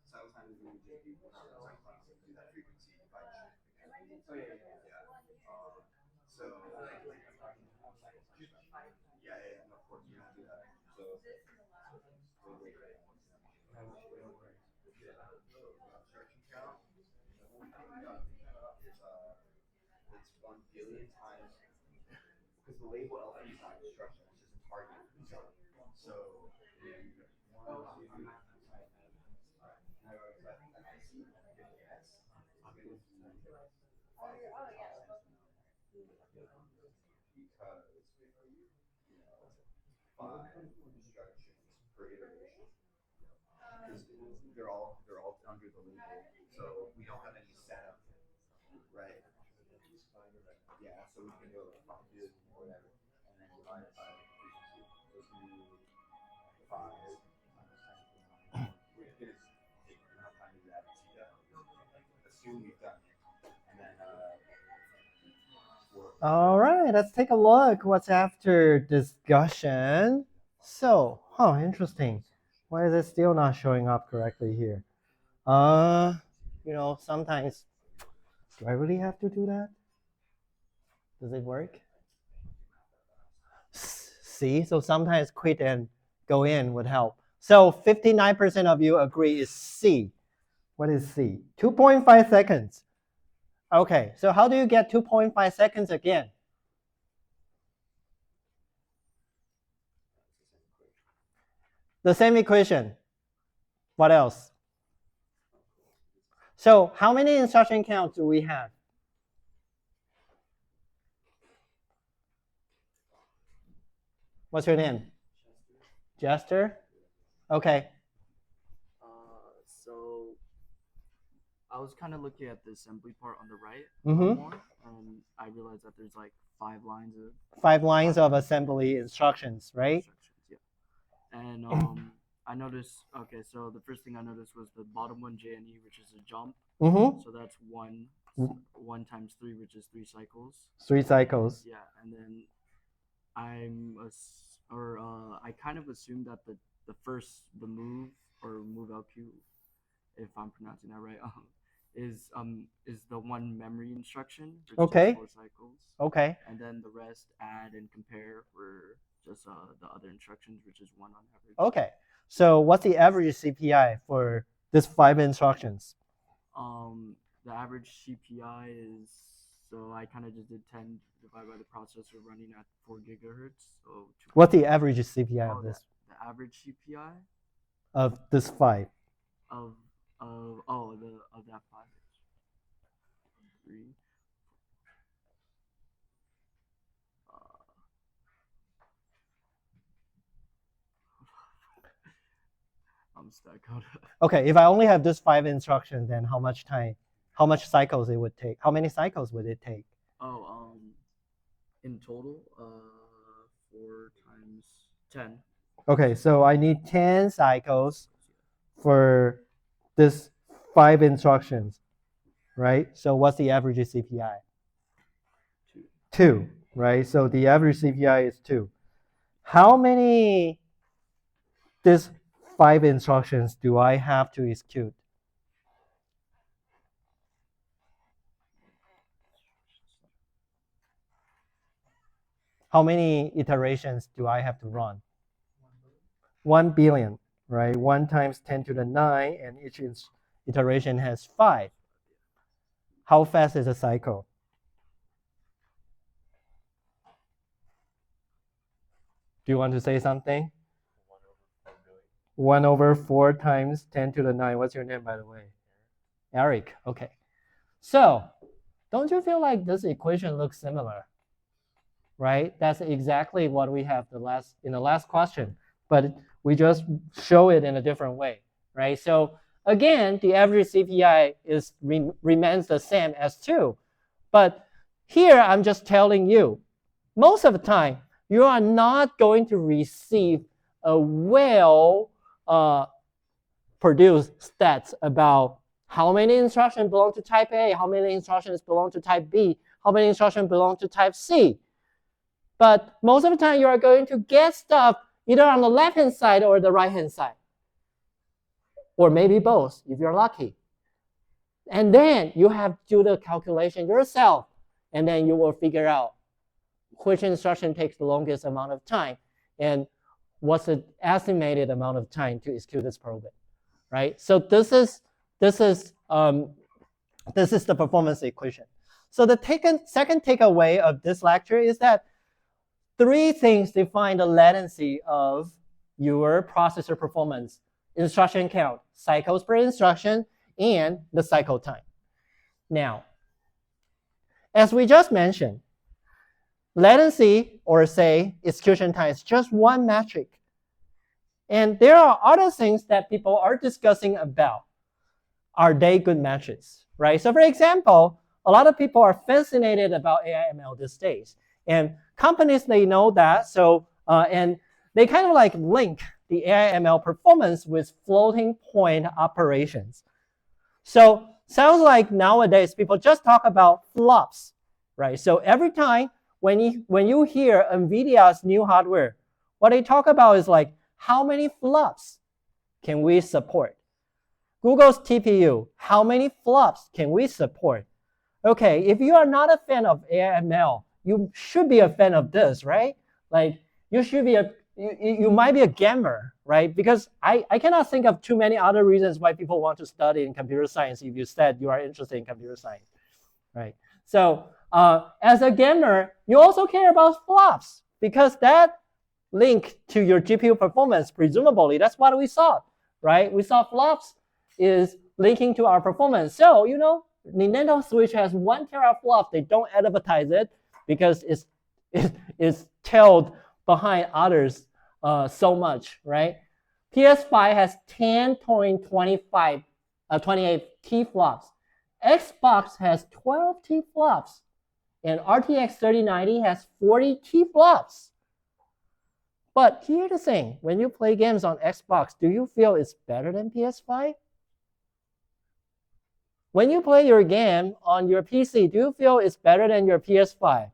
Sometimes we would just do that frequency divide again. Oh yeah. So yeah, and of course you're gonna do that. So wait. Instruction count. It's 1 billion times because the label LP is not instruction, it's just a target. So five instructions per iteration. Because they're all under the label, so we don't have any setup, right? Yeah, so we can go like 5 billion or whatever, and then divide it by efficiency. So it's gonna be 5 times 10 to the 9. We're gonna take enough time to do that. Assume we've done it, and then All right, let's take a look what's after discussion. So, interesting. Why is it still not showing up correctly here? Sometimes, do I really have to do that? Does it work? See, so sometimes quit and go in would help. So 59% of you agree is C. What is C? 2.5 seconds. Okay, so how do you get 2.5 seconds again? The same equation. What else? So how many instruction counts do we have? What's your name? Jester? Okay. So I was kind of looking at the assembly part on the right more, and I realized that there's like 5 lines of assembly instructions, right? Yeah. And I noticed, okay, so the first thing I noticed was the bottom one JNE, which is a jump. So that's 1 times 3, which is 3 cycles. 3 cycles. Yeah, and then I kind of assumed that the move LQ, if I'm pronouncing that right, is the one memory instruction, which Okay. is 4 cycles. Okay. And then the rest add and compare for just the other instructions, which is 1 on average. Okay. So what's the average CPI for this 5 instructions? The average CPI is, so I kind of just did 10 divided by the processor running at 4 gigahertz. So what's the average CPI of this? The average CPI of this 5? Of that 5. 3. I'm stuck. Okay, if I only have this 5 instructions, then how much cycles it would take? How many cycles would it take? In total, 4 times 10. Okay, so I need 10 cycles for this 5 instructions, right? So what's the average CPI? 2, right? So the average CPI is 2. How many this 5 instructions do I have to execute? How many iterations do I have to run? 1 billion, right? 1 times 10 to the 9, and each iteration has 5. How fast is a cycle? Do you want to say something? 1 over 4 times 10 to the 9. What's your name, by the way? Eric. Okay. So, don't you feel like this equation looks similar? Right? That's exactly what we have in the last question, but we just show it in a different way, right? So again, the average CPI remains the same as 2, but here I'm just telling you, most of the time you are not going to receive a produced stats about how many instructions belong to type A, how many instructions belong to type B, how many instructions belong to type C. But most of the time, you are going to get stuff either on the left-hand side or the right-hand side. Or maybe both, if you're lucky. And then you have to do the calculation yourself. And then you will figure out which instruction takes the longest amount of time and what's the estimated amount of time to execute this program, right? So this is the performance equation. So the second takeaway of this lecture is that 3 things define the latency of your processor performance: instruction count, cycles per instruction, and the cycle time. Now, as we just mentioned, latency, or say execution time, is just one metric. And there are other things that people are discussing about. Are they good metrics, right? So for example, a lot of people are fascinated about AI/ML these days. And companies, they know that. So, and they kind of like link the AI/ML performance with floating point operations. So sounds like nowadays people just talk about flops, right? So every time when you hear NVIDIA's new hardware, what they talk about is like, how many flops can we support? Google's TPU, how many flops can we support? Okay, if you are not a fan of AI/ML, you should be a fan of this, right? Like you should be you might be a gamer, right? Because I cannot think of too many other reasons why people want to study in computer science if you said you are interested in computer science, right? So as a gamer, you also care about flops because that link to your GPU performance, presumably, that's what we saw, right? We saw flops is linking to our performance. So, you know, Nintendo Switch has 1 teraflop. They don't advertise it because it's tailed behind others so much, right? PS5 has 10.28 T-flops. Xbox has 12 T-flops. And RTX 3090 has 40 T-flops. But here's the thing. When you play games on Xbox, do you feel it's better than PS5? When you play your game on your PC, do you feel it's better than your PS5?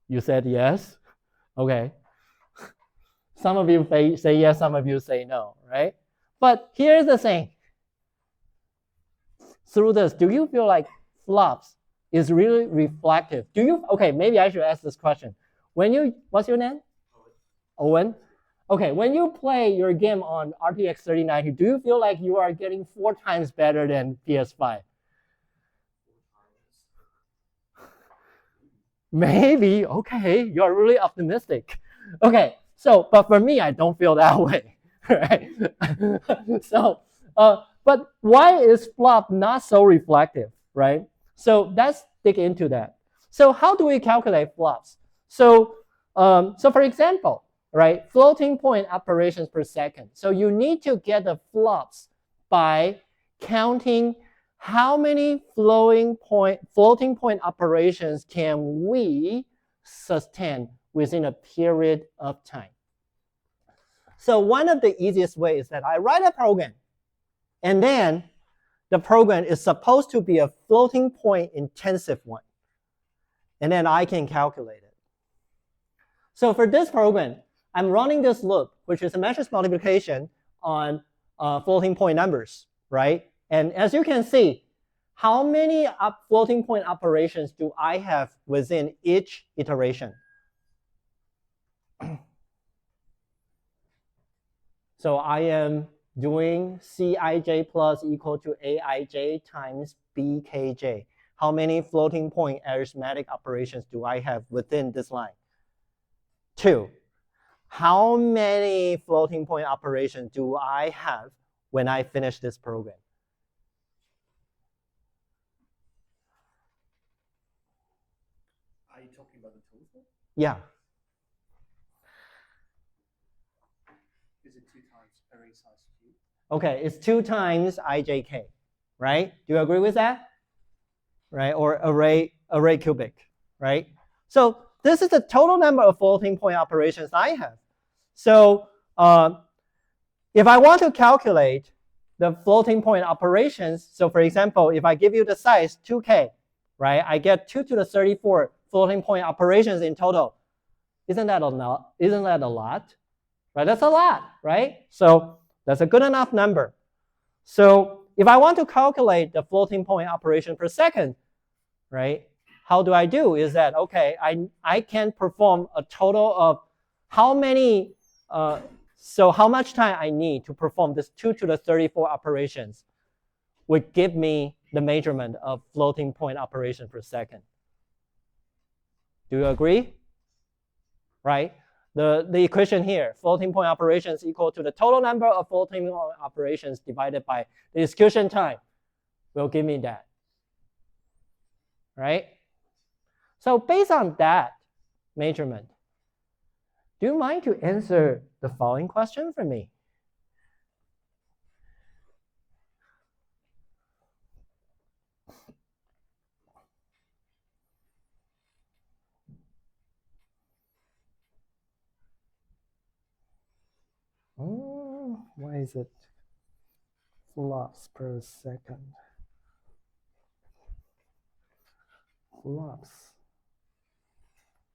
You said yes? Okay. Some of you say yes, some of you say no, right? But here's the thing. Through this, do you feel like flops is really reflective? Do you, okay, maybe I should ask this question. When you, what's your name? Owen. Okay, when you play your game on RTX 3090, do you feel like you are getting 4 times better than PS5? Maybe, okay, you're really optimistic. Okay, so, but for me, I don't feel that way, right? So, but why is flop not so reflective, right? So let's dig into that. So how do we calculate flops? So, for example, right, floating point operations per second. So you need to get the flops by counting how many floating point operations can we sustain within a period of time. So one of the easiest ways is that I write a program, and then the program is supposed to be a floating point intensive one. And then I can calculate it. So for this program, I'm running this loop, which is a matrix multiplication on floating point numbers, right? And as you can see, how many floating point operations do I have within each iteration? So I am doing Cij plus equal to Aij times Bkj. How many floating point arithmetic operations do I have within this line? 2. How many floating point operations do I have when I finish this program? Are you talking about the total? Yeah. Is it 2 times array size cube? Okay, it's 2 times ijk, right? Do you agree with that? Right, or array cubic, right? So this is the total number of floating point operations I have. So if I want to calculate the floating point operations, so for example, if I give you the size 2k, right, I get 2 to the 34 floating point operations in total. Isn't that a lot? Isn't that a lot? Right? That's a lot, right? So that's a good enough number. So if I want to calculate the floating point operation per second, right? How do I do? Is that, okay, I can perform a total of how many, so how much time I need to perform this 2 to the 34 operations would give me the measurement of floating point operation per second. Do you agree? Right? The equation here, floating point operations equal to the total number of floating point operations divided by the execution time will give me that. Right? So based on that measurement, do you mind to answer the following question for me? Oh, why is it flops per second? Flops.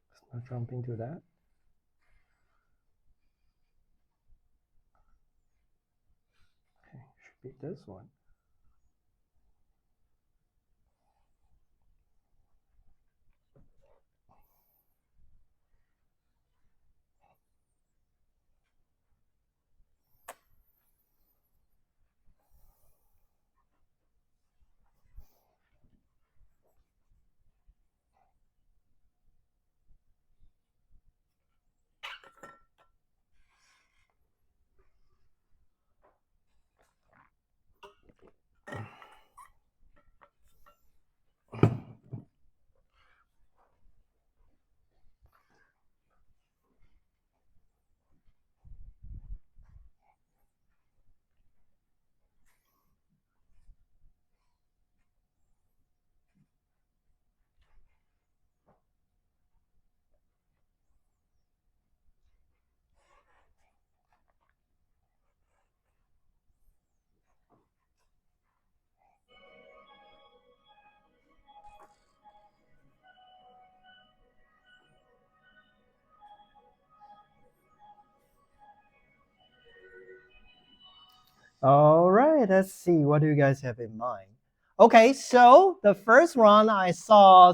Let's not jump into that. Okay, should be this one. All right, let's see. What do you guys have in mind? Okay, so the first one I saw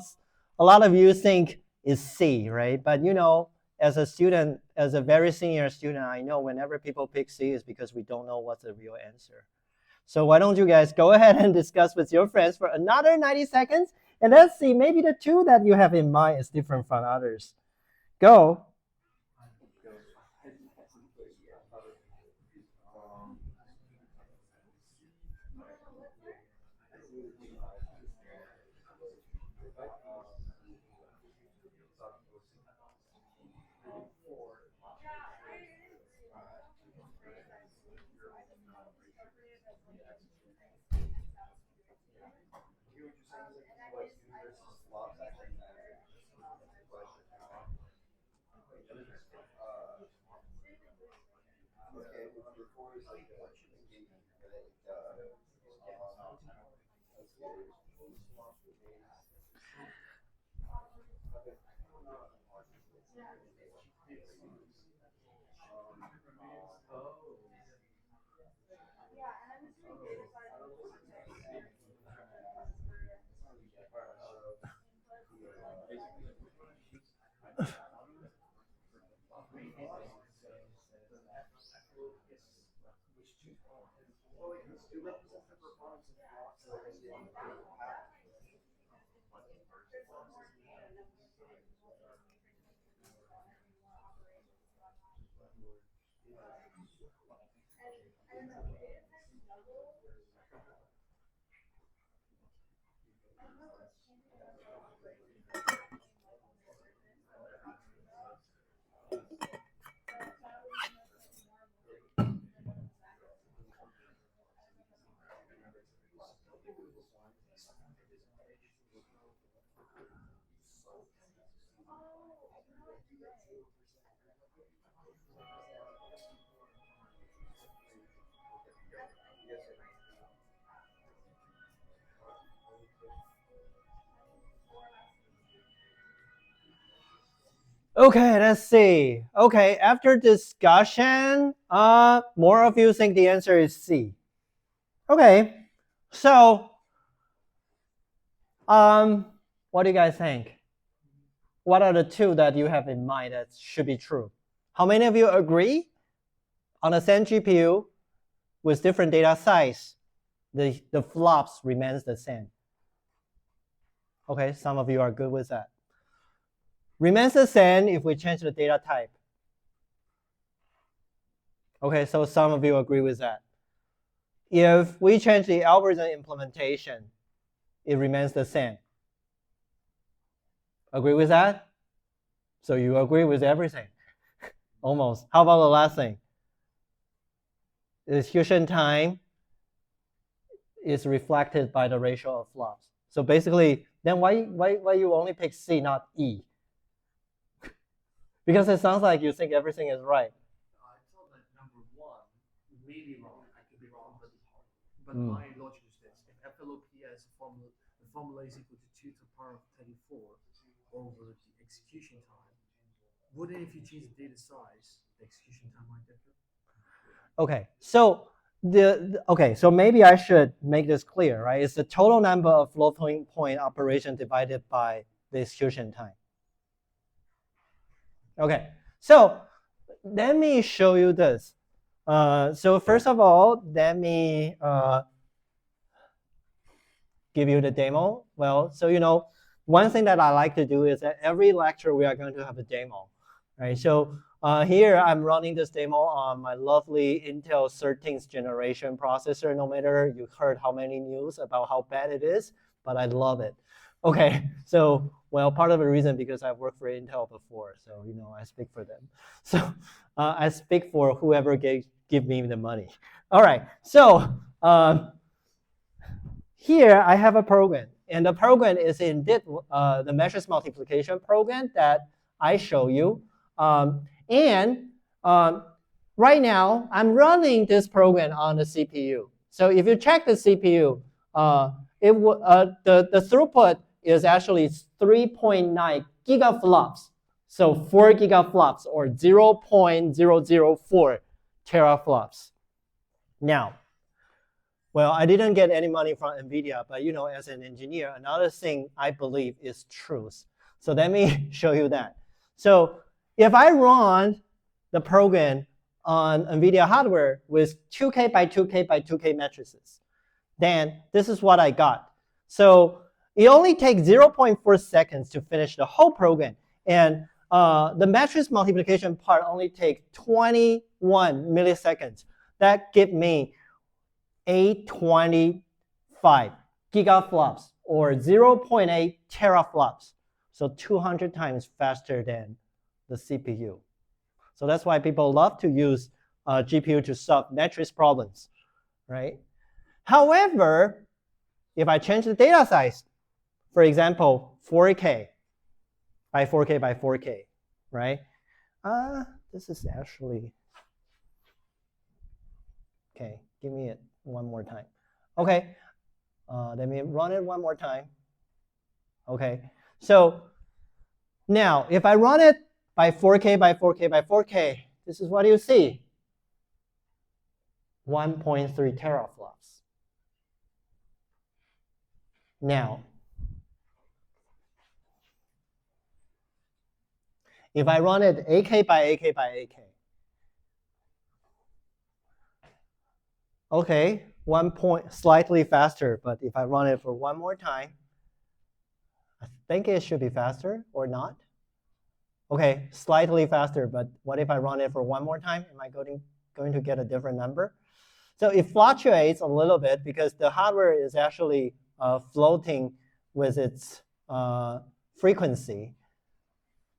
a lot of you think is C, right? But you know, as a student, as a very senior student, I know whenever people pick C is because we don't know what's the real answer. So why don't you guys go ahead and discuss with your friends for another 90 seconds, and let's see, maybe the two that you have in mind is different from others. Go. Okay, let's see. Okay, after discussion, more of you think the answer is C. Okay, so, what do you guys think? What are the two that you have in mind that should be true? How many of you agree on the same GPU with different data size, the flops remains the same? Okay, some of you are good with that. Remains the same if we change the data type. Okay, so some of you agree with that. If we change the algorithm implementation, it remains the same. Agree with that? So you agree with everything, almost. How about the last thing? The execution time is reflected by the ratio of flops. So basically, then why you only pick C, not E? Because it sounds like you think everything is right. I thought that number one may be wrong. I could be wrong, but my logic is this: if FLOP has a formula, the formula is equal to 2 to the power of 34 over the execution time. Wouldn't, if you change the data size, the execution time might differ? Okay, so so maybe I should make this clear, right? It's the total number of floating point operation divided by the execution time. Okay, so let me show you this. So first of all, let me give you the demo. Well, so one thing that I like to do is that every lecture we are going to have a demo, right? So here I'm running this demo on my lovely Intel 13th generation processor. No matter you heard how many news about how bad it is, but I love it. Okay, so well, part of the reason because I've worked for Intel before, so I speak for them. So I speak for whoever give me the money. All right, so here I have a program, and the program is indeed the matrix multiplication program that I show you. Right now, I'm running this program on the CPU. So if you check the CPU, the throughput is actually 3.9 gigaflops. So 4 gigaflops or 0.004 teraflops. Now, well, I didn't get any money from NVIDIA, but as an engineer, another thing I believe is truth. So let me show you that. So if I run the program on NVIDIA hardware with 2K by 2K by 2K matrices, then this is what I got. So it only takes 0.4 seconds to finish the whole program. And the matrix multiplication part only takes 21 milliseconds. That gives me 825 gigaflops or 0.8 teraflops. So 200 times faster than the CPU. So that's why people love to use GPU to solve matrix problems, right? However, if I change the data size, for example, 4K by 4K by 4K, right? This is actually, okay, give me it one more time. Okay, let me run it one more time. Okay, so now if I run it by 4K by 4K by 4K, this is what you see. 1.3 teraflops. Now, if I run it AK by AK by AK, okay, 1 point slightly faster, but if I run it for one more time, I think it should be faster or not. Okay, slightly faster, but what if I run it for one more time? Am I going to get a different number? So it fluctuates a little bit because the hardware is actually floating with its frequency,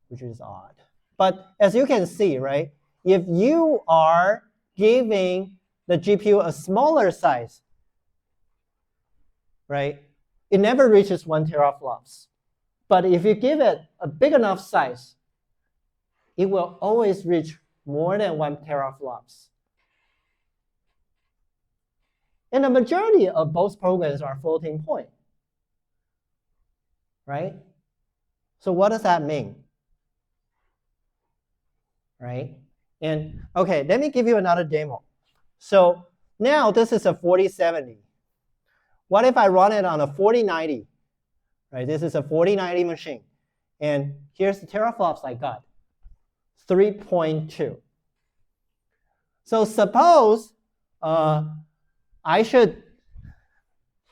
which is odd. But as you can see, right, if you are giving the GPU a smaller size, right, it never reaches 1 teraflops. But if you give it a big enough size, it will always reach more than 1 teraflops. And the majority of both programs are floating point, right? So what does that mean? right? And okay, let me give you another demo. So now this is a 4070. What if I run it on a 4090? Right, this is a 4090 machine. And here's the teraflops I got, 3.2. So suppose I should,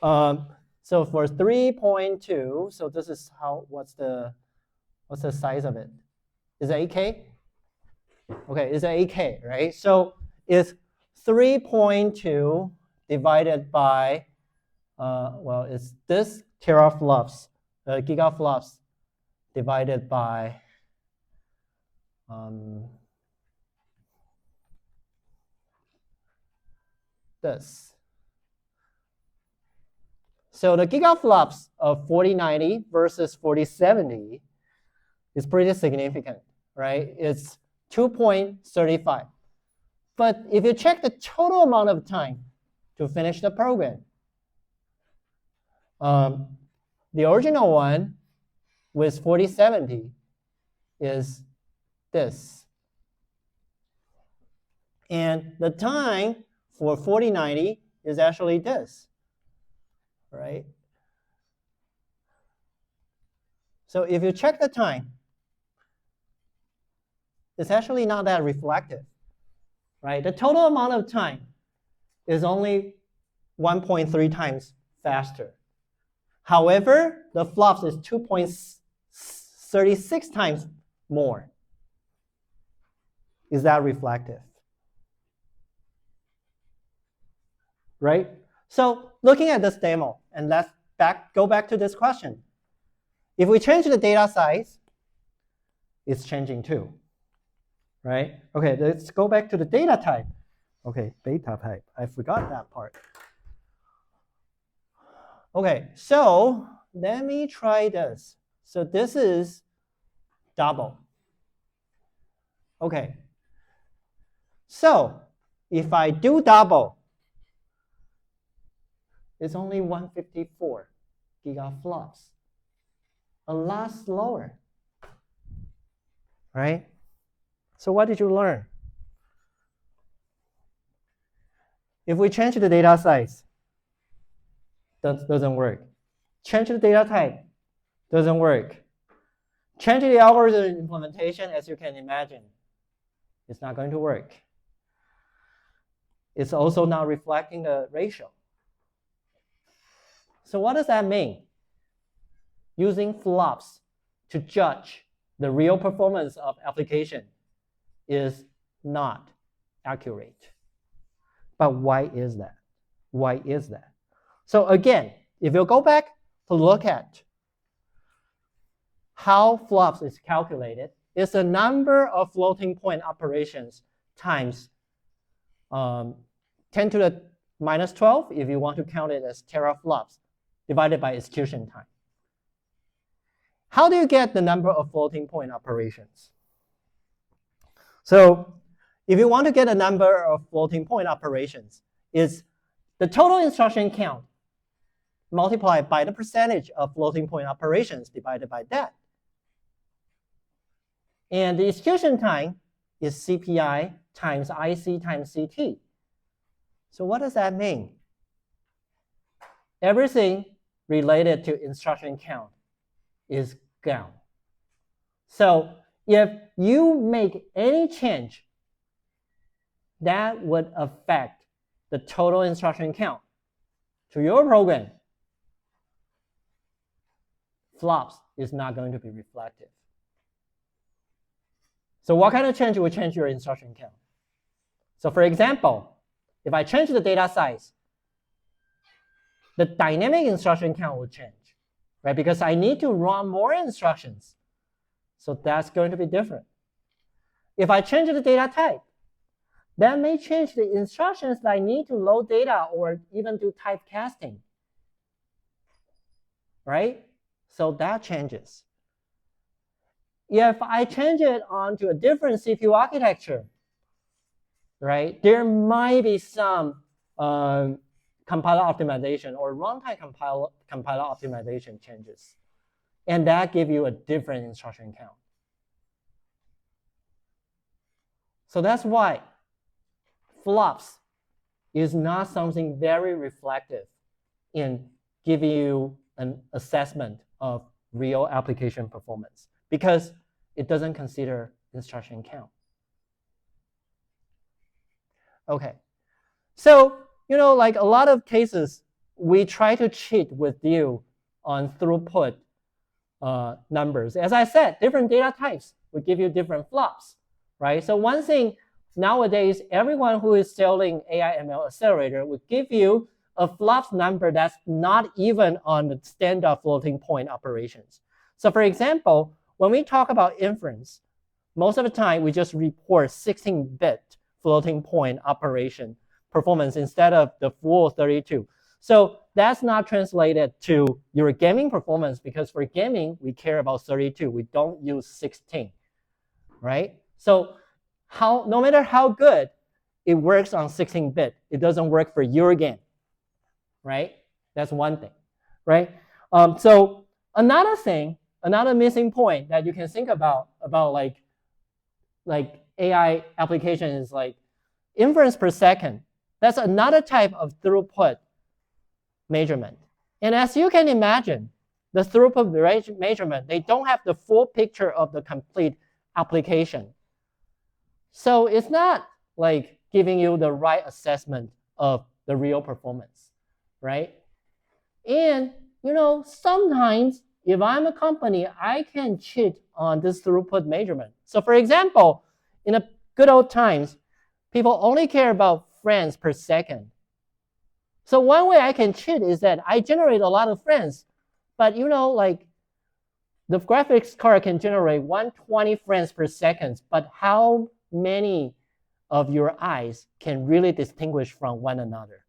so for 3.2, so this is how, what's the size of it? Is it 8K? Okay, it's 8K, right? So it's 3.2 divided by, well, it's this teraflops, gigaflops divided by this. So the gigaflops of 4090 versus 4070 is pretty significant, right? It's 2.35. But if you check the total amount of time to finish the program, the original one with 4070 is this. And the time for 4090 is actually this, right? So if you check the time, it's actually not that reflective, right? The total amount of time is only 1.3 times faster. However, the flops is 2.36 times more. Is that reflective? Right? So looking at this demo, and let's go back to this question. If we change the data size, it's changing too, right? Okay, let's go back to the data type. Okay, data type, I forgot that part. Okay, so let me try this. So this is double. Okay, so if I do double, it's only 154 gigaflops, a lot slower, right? So what did you learn? If we change the data size, that doesn't work. Change the data type, doesn't work. Change the algorithm implementation, as you can imagine, it's not going to work. It's also not reflecting the ratio. So what does that mean? Using flops to judge the real performance of application is not accurate. But why is that? Why is that? So again, if you go back to look at how flops is calculated, it's the number of floating point operations times 10 to the minus 12, if you want to count it as teraflops, divided by execution time. How do you get the number of floating point operations? So if you want to get a number of floating point operations, it's the total instruction count multiplied by the percentage of floating point operations divided by that. And the execution time is CPI times IC times CT. So what does that mean? Everything related to instruction count is gone. So if you make any change that would affect the total instruction count to your program, flops is not going to be reflective. So what kind of change will change your instruction count? So for example, if I change the data size, the dynamic instruction count will change, right? Because I need to run more instructions. So that's going to be different. If I change the data type, that may change the instructions that I need to load data or even do typecasting, right? So that changes. If I change it onto a different CPU architecture, right, there might be some compiler optimization or runtime compiler optimization changes. And that gives you a different instruction count. So that's why flops is not something very reflective in giving you an assessment of real application performance because it doesn't consider instruction count. Okay, so like a lot of cases, we try to cheat with you on throughput numbers. As I said, different data types will give you different flops, right? So one thing nowadays, everyone who is selling AI ML accelerator will give you a flops number that's not even on the standard floating point operations. So for example, when we talk about inference, most of the time we just report 16-bit floating point operation performance instead of the full 32. So that's not translated to your gaming performance because for gaming, we care about 32. We don't use 16, right? So no matter how good it works on 16-bit, it doesn't work for your game, right? That's one thing, right? So another thing, another missing point that you can think about like AI application is like inference per second. That's another type of throughput measurement. And as you can imagine, the throughput measurement, they don't have the full picture of the complete application. So it's not like giving you the right assessment of the real performance, right? And sometimes if I'm a company, I can cheat on this throughput measurement. So for example, in the good old times, people only care about frames per second. So one way I can cheat is that I generate a lot of frames, but like the graphics card can generate 120 frames per second, but how many of your eyes can really distinguish from one another,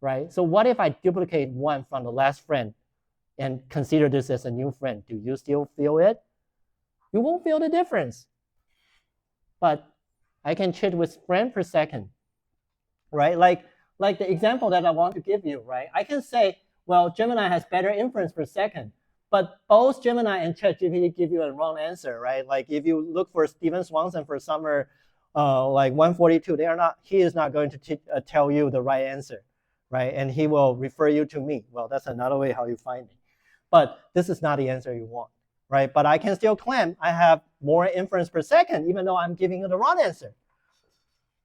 right? So what if I duplicate one from the last frame and consider this as a new frame? Do you still feel it? You won't feel the difference. But I can cheat with frame per second, right? Like the example that I want to give you, right? I can say, well, Gemini has better inference per second, but both Gemini and ChatGPT give you a wrong answer, right? Like if you look for Steven Swanson for summer like 142, he is not going to tell you the right answer, right? And he will refer you to me. Well, that's another way how you find me. But this is not the answer you want, right? But I can still claim I have more inference per second, even though I'm giving you the wrong answer,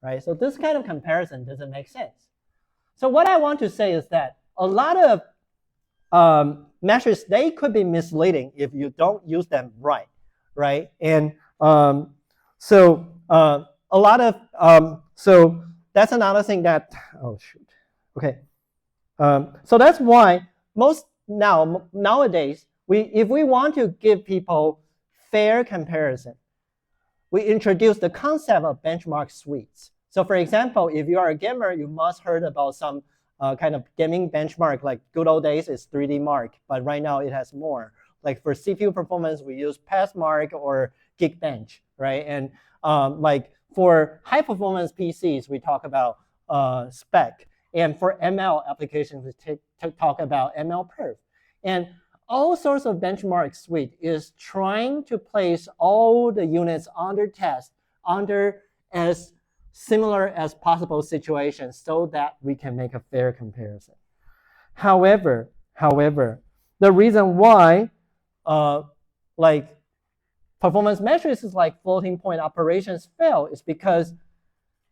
right? So this kind of comparison doesn't make sense. So what I want to say is that a lot of measures, they could be misleading if you don't use them right, right? And so a lot of, so that's another thing that, oh shoot, okay. So that's why nowadays, if we want to give people fair comparison, we introduce the concept of benchmark suites. So for example, if you are a gamer, you must heard about some kind of gaming benchmark, like good old days is 3D Mark, but right now it has more. Like for CPU performance, we use Passmark or Geekbench, right? And like for high performance PCs, we talk about spec. And for ML applications, we talk about MLPerf. And all sorts of benchmark suite is trying to place all the units under test, under as similar as possible situations so that we can make a fair comparison. However, the reason why like performance metrics like floating point operations fail is because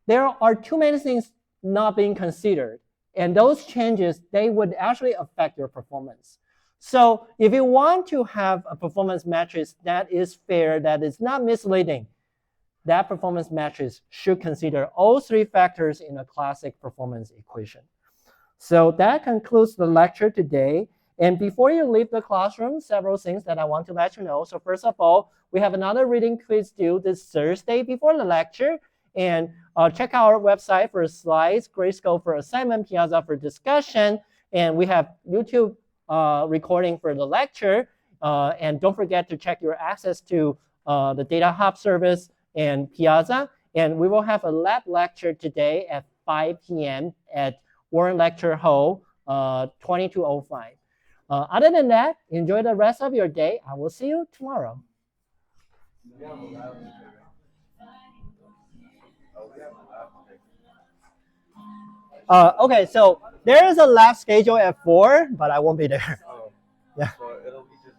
there are too many things not being considered. And those changes, they would actually affect your performance. So if you want to have a performance matrix that is fair, that is not misleading, that performance matrix should consider all three factors in a classic performance equation. So that concludes the lecture today. And before you leave the classroom, several things that I want to let you know. So first of all, we have another reading quiz due this Thursday before the lecture. And check out our website for slides, Grayscale for assignment, Piazza for discussion. And we have YouTube recording for the lecture. And don't forget to check your access to the Data Hub service and Piazza. And we will have a lab lecture today at 5 p.m. at Warren Lecture Hall, 2205. Other than that, enjoy the rest of your day. I will see you tomorrow. Okay, so there is a lab schedule at 4, but I won't be there. Oh. Yeah. So it'll be just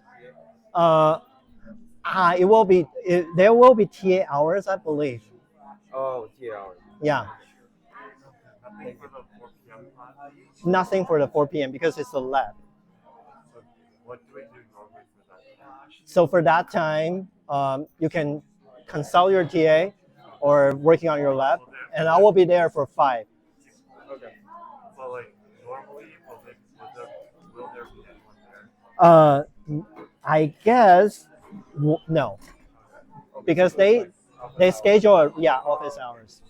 TA? It will be. There will be TA hours, I believe. Oh, TA hours. Yeah. Nothing for the 4 p.m. class? Nothing for the 4 p.m. because it's a lab. So what do we do normally for that? So for that time, you can consult your TA or working on your lab, and I will be there for 5. Okay. So like normally, will there be anyone there? I guess no, Okay. because So it's they like office hours. schedule office hours.